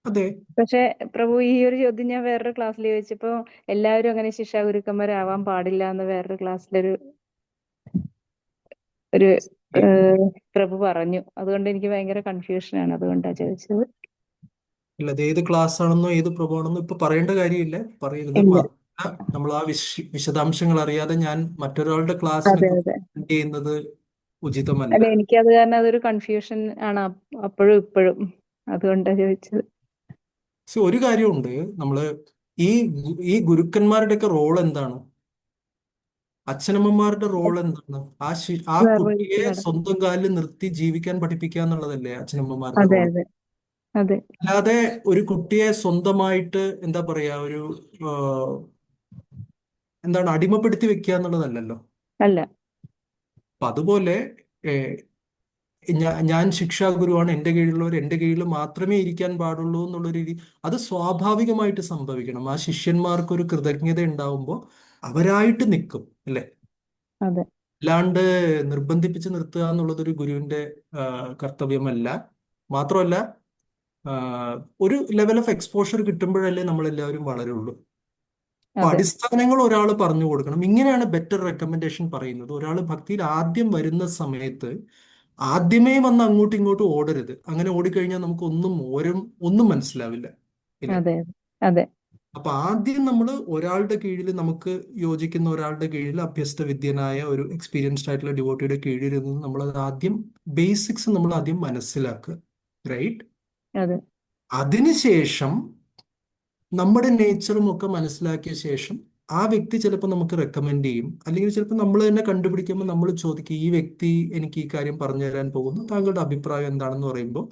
അതെ, പക്ഷെ പ്രഭു, ഈ ഒരു ചോദ്യം ഞാൻ വേറൊരു ക്ലാസ്സിൽ ചോദിച്ചപ്പോ എല്ലാവരും അങ്ങനെ ശിക്ഷാഗുരുക്കന്മാരാവാൻ പാടില്ല എന്ന് വേറൊരു ക്ലാസ്സിലൊരു ഒരു പ്രഭു പറഞ്ഞു. അതുകൊണ്ട് എനിക്ക് ഭയങ്കര കൺഫ്യൂഷനാണ്, അതുകൊണ്ടാണ് ചോദിച്ചത്. അല്ല, അത് ഏത് ക്ലാസ് ആണെന്നോ ഏത് പ്രഭാവമാണെന്നോ ഇപ്പൊ പറയേണ്ട കാര്യമില്ല, പറയരുത്. ഇല്ല. മാത്രമല്ല, നമ്മൾ ആ വിശദാംശങ്ങൾ അറിയാതെ ഞാൻ മറ്റൊരാളുടെ ക്ലാസ്സിനെ അതെ കുറിച്ച് അതെ comment ചെയ്യുന്നത് ഉചിതമല്ല. അല്ല, എനിക്കത് കാരണം അതൊരു കൺഫ്യൂഷൻ ആണ് അപ്പോഴും ഇപ്പോഴും, അതുകൊണ്ടാണ് ചോദിച്ചത്. ഒരു കാര്യമുണ്ട്, നമ്മള് ഈ ഈ ഗുരുക്കന്മാരുടെയൊക്കെ റോൾ എന്താണ്? അച്ഛനമ്മമാരുടെ റോൾ എന്താണ്? ആ കുട്ടിയെ വേറൊഴുക്ക് നടക്കും. സ്വന്തം കാലിൽ നിർത്തി ജീവിക്കാൻ പഠിപ്പിക്കുക എന്നുള്ളതല്ലേ അച്ഛനമ്മമാരുടെ അതെ റോൾ. അതെ അതെ അല്ലാതെ ഒരു കുട്ടിയെ സ്വന്തമായിട്ട് എന്താ പറയാ, ഒരു എന്താണ് അടിമപ്പെടുത്തി വെക്കുക എന്നുള്ളതല്ലല്ലോ. അല്ല അപ്പൊ അതുപോലെ ഞാൻ ശിക്ഷാ ഗുരുവാണ്, എൻ്റെ കീഴിലുള്ളവർ എൻ്റെ കീഴിൽ മാത്രമേ ഇരിക്കാൻ പാടുള്ളൂ എന്നുള്ള രീതി, അത് സ്വാഭാവികമായിട്ട് സംഭവിക്കണം. ആ ശിഷ്യന്മാർക്ക് ഒരു കൃതജ്ഞത ഉണ്ടാവുമ്പോൾ അവരായിട്ട് നിൽക്കും, അല്ലേ? അതെ അല്ലാണ്ട് നിർബന്ധിപ്പിച്ച് നിർത്തുക എന്നുള്ളത് ഒരു ഗുരുവിന്റെ കർത്തവ്യമല്ല. മാത്രമല്ല, ഒരു ലെവൽ ഓഫ് എക്സ്പോഷർ കിട്ടുമ്പോഴല്ലേ നമ്മൾ എല്ലാവരും വളരുള്ളൂ. അപ്പൊ അതെ അടിസ്ഥാനങ്ങൾ ഒരാൾ പറഞ്ഞു കൊടുക്കണം. ഇങ്ങനെയാണ് ബെറ്റർ റെക്കമെൻഡേഷൻ പറയുന്നത്. ഒരാൾ ഭക്തിയിൽ ആദ്യം വരുന്ന സമയത്ത് ആദ്യമേ വന്ന് അങ്ങോട്ടും ഇങ്ങോട്ടും ഓടരുത്. അങ്ങനെ ഓടിക്കഴിഞ്ഞാൽ നമുക്ക് ഒന്നും മനസ്സിലാവില്ല, ഇല്ലേ? അതെ അതെ അപ്പൊ ആദ്യം നമ്മൾ ഒരാളുടെ കീഴിൽ, നമുക്ക് യോജിക്കുന്ന ഒരാളുടെ കീഴിൽ, അഭ്യസ്ത വിദ്യനായ ഒരു എക്സ്പീരിയൻസ്ഡ് ആയിട്ടുള്ള ഡിവോട്ടിയുടെ കീഴിൽ നിന്ന് നമ്മൾ അത് ആദ്യം ബേസിക്സ് നമ്മൾ ആദ്യം മനസ്സിലാക്കുക, റൈറ്റ്? അതെ അതിനുശേഷം നമ്മുടെ നേച്ചറും ഒക്കെ മനസ്സിലാക്കിയ ശേഷം ആ വ്യക്തി ചിലപ്പോൾ നമുക്ക് റെക്കമെൻഡ് ചെയ്യും, അല്ലെങ്കിൽ ചിലപ്പോൾ നമ്മൾ തന്നെ കണ്ടുപിടിക്കുമ്പോൾ നമ്മൾ ചോദിക്കും, ഈ വ്യക്തി എനിക്ക് ഈ കാര്യം പറഞ്ഞു തരാൻ പോകുന്നു, താങ്കളുടെ അഭിപ്രായം എന്താണെന്ന് പറയുമ്പോൾ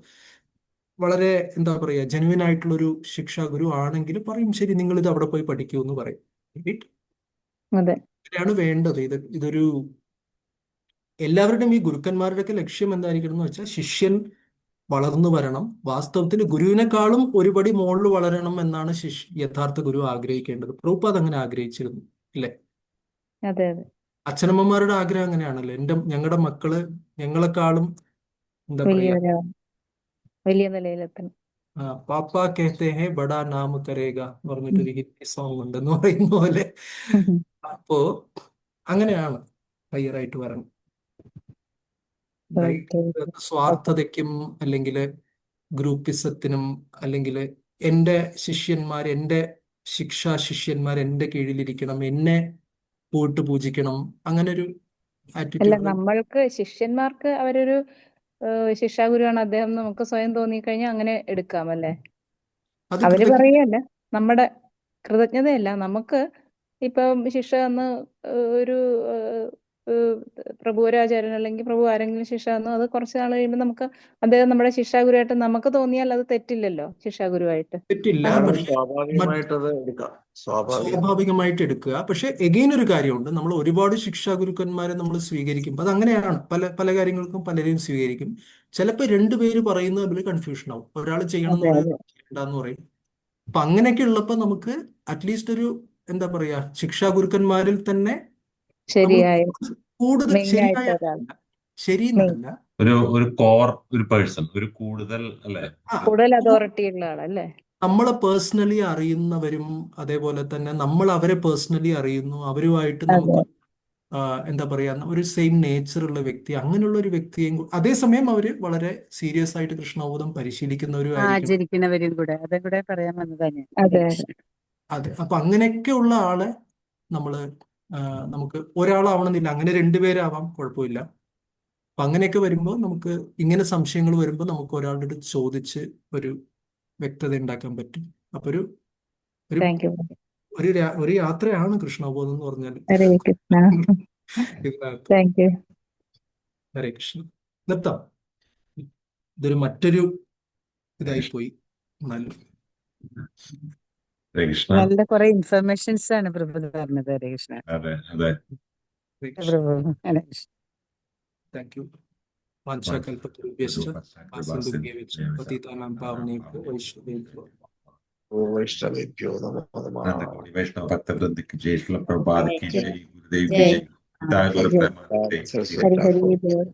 വളരെ എന്താ പറയുക, ജെനുവിൻ ആയിട്ടുള്ള ഒരു ശിക്ഷാ ഗുരു ആണെങ്കിൽ പറയും, ശരി, നിങ്ങൾ ഇത് അവിടെ പോയി പഠിക്കൂ എന്ന് പറയും, right? അതെ അങ്ങനെയാണ് വേണ്ടത്. ഇതൊരു എല്ലാവരുടെയും ഈ ഗുരുക്കന്മാരുടെയൊക്കെ ലക്ഷ്യം എന്തായിരിക്കണം എന്ന് വെച്ചാൽ ശിഷ്യൻ വളർന്നു വരണം. വാസ്തവത്തിൽ ഗുരുവിനേക്കാളും ഒരുപടി മുകളിൽ വളരണം എന്നാണ് യഥാർത്ഥ ഗുരു ആഗ്രഹിക്കേണ്ടത്. പ്രഭുപാദ് അങ്ങനെ ആഗ്രഹിച്ചിരുന്നു ഇല്ലേ? അതെ അതെ അച്ഛനമ്മമാരുടെ ആഗ്രഹം അങ്ങനെയാണല്ലോ. ഞങ്ങളുടെ മക്കള് ഞങ്ങളെക്കാളും എന്താ പറയാ, വലിയ നിലയിലെത്തണം. പാപ്പ കേത്തെ ഹേ ബഡാ നാം കരേഗ എന്ന് പറഞ്ഞിട്ടൊരു ഹിന്ദി സോങ് ഉണ്ടെന്ന് പറയുന്ന പോലെ. അപ്പോ അങ്ങനെയാണ് ഹയറായിട്ട് വരണം. സ്വാർത്ഥതയ്ക്കും അല്ലെങ്കിൽ ഗ്രൂപ്പിസത്തിനും അല്ലെങ്കിൽ എൻ്റെ ശിഷ്യന്മാർ എൻ്റെ കീഴിലിരിക്കണം, എന്നെ പോയിട്ട് പൂജിക്കണം, അങ്ങനെ ഒരു അല്ല, ആറ്റിറ്റ്യൂഡ് നമ്മൾക്ക് ശിഷ്യന്മാർക്ക് അവരൊരു ശിക്ഷാഗുരുവാണ് അദ്ദേഹം നമുക്ക് സ്വയം തോന്നിക്കഴിഞ്ഞാൽ അങ്ങനെ എടുക്കാം അല്ലേ? അത് അവര് പറയല്ല, നമ്മുടെ കൃതജ്ഞതയല്ല. നമുക്ക് ഇപ്പം ശിക്ഷ തന്ന് ഒരു പ്രഭു ഒരാചാര്യൻ അല്ലെങ്കിൽ പ്രഭു ആരെങ്കിലും ശിക്ഷ തന്നു, അത് കുറച്ച് നാൾ കഴിയുമ്പോൾ നമുക്ക് അദ്ദേഹം നമ്മുടെ ശിക്ഷാഗുരുവായിട്ട് നമുക്ക് തോന്നിയാൽ അത് തെറ്റില്ലല്ലോ ശിക്ഷാഗുരുവായിട്ട്. തെറ്റില്ല. സ്വാഭാവികമായിട്ട് എടുക്കുക. പക്ഷെ എഗെയിൻ ഒരു കാര്യമുണ്ട്, നമ്മൾ ഒരുപാട് ശിക്ഷാഗുരുക്കന്മാരെ നമ്മൾ സ്വീകരിക്കുമ്പോൾ അത് അങ്ങനെയാണ്. പല കാര്യങ്ങൾക്കും പലരെയും സ്വീകരിക്കും. ചിലപ്പോൾ രണ്ടുപേര് പറയുന്നത് തമ്മിൽ കൺഫ്യൂഷൻ ആവും. ഒരാൾ ചെയ്യണം എന്ന് പറയും, ചെയ്യണ്ടെന്ന് പറയും. അപ്പൊ അങ്ങനെയൊക്കെ ഉള്ളപ്പോൾ നമുക്ക് അറ്റ്ലീസ്റ്റ് ഒരു എന്താ പറയാ, ശിക്ഷാഗുരുക്കന്മാരിൽ തന്നെ ശരിയായ കൂടുതൽ ശരിയായ ശരിയെന്നല്ല, ഒരു കോർ ഒരു പേഴ്സൺ, ഒരു കൂടുതൽ അല്ലെ, കൂടുതൽ അതോറിറ്റി ഉള്ള ആളല്ലേ. നമ്മളെ പേഴ്സണലി അറിയുന്നവരും അതേപോലെ തന്നെ നമ്മൾ അവരെ പേഴ്സണലി അറിയുന്നു, അവരുമായിട്ട് നമുക്ക് എന്താ പറയാ ഒരു സെയിം നേച്ചർ ഉള്ള വ്യക്തി, അങ്ങനെയുള്ള ഒരു വ്യക്തിയും അതേസമയം അവര് വളരെ സീരിയസ് ആയിട്ട് കൃഷ്ണബോധം പരിശീലിക്കുന്നവരുമായിരിക്കും. ആചരിക്കുന്നവരും കൂടെ അതും കൂടെ പറയാൻ വന്നതാണ്. അതെ. അപ്പൊ അങ്ങനെയൊക്കെ ഉള്ള ആളെ നമുക്ക് ഒരാളാവണമെന്നില്ല, അങ്ങനെ രണ്ടുപേരാവാം, കുഴപ്പമില്ല. അപ്പൊ അങ്ങനെയൊക്കെ വരുമ്പോൾ നമുക്ക് ഇങ്ങനെ സംശയങ്ങൾ വരുമ്പോൾ നമുക്ക് ഒരാളുടെ അടുത്ത് ചോദിച്ച് ഒരു വ്യക്തത ഉണ്ടാക്കാൻ പറ്റും. അപ്പൊ ഒരു യാത്രയാണ് കൃഷ്ണബോധം എന്ന് പറഞ്ഞാൽ. ഹരേ കൃഷ്ണ. നിർത്താം. ഇതൊരു മറ്റൊരു ഇതായിപ്പോയി. നല്ല കുറെ ഇൻഫർമേഷൻസ് ആണ് പ്രഭു പറഞ്ഞത്. ഹരേ കൃഷ്ണ. പ്രഭു താങ്ക് യു. വാഞ്ചാകൽപതരുഭ്യശ്ച വാസുദേവ്യശ്ച പതിതാനാം പാവനേഭ്യോ വൈഷ്ണവേഭ്യോ वैष्णवेभ्यो नमो नमः। वैष्णव भक्त वृंद की जय, श्रील प्रभुपाद की जय, गुरुदेव की जय, हरि हरि बोल।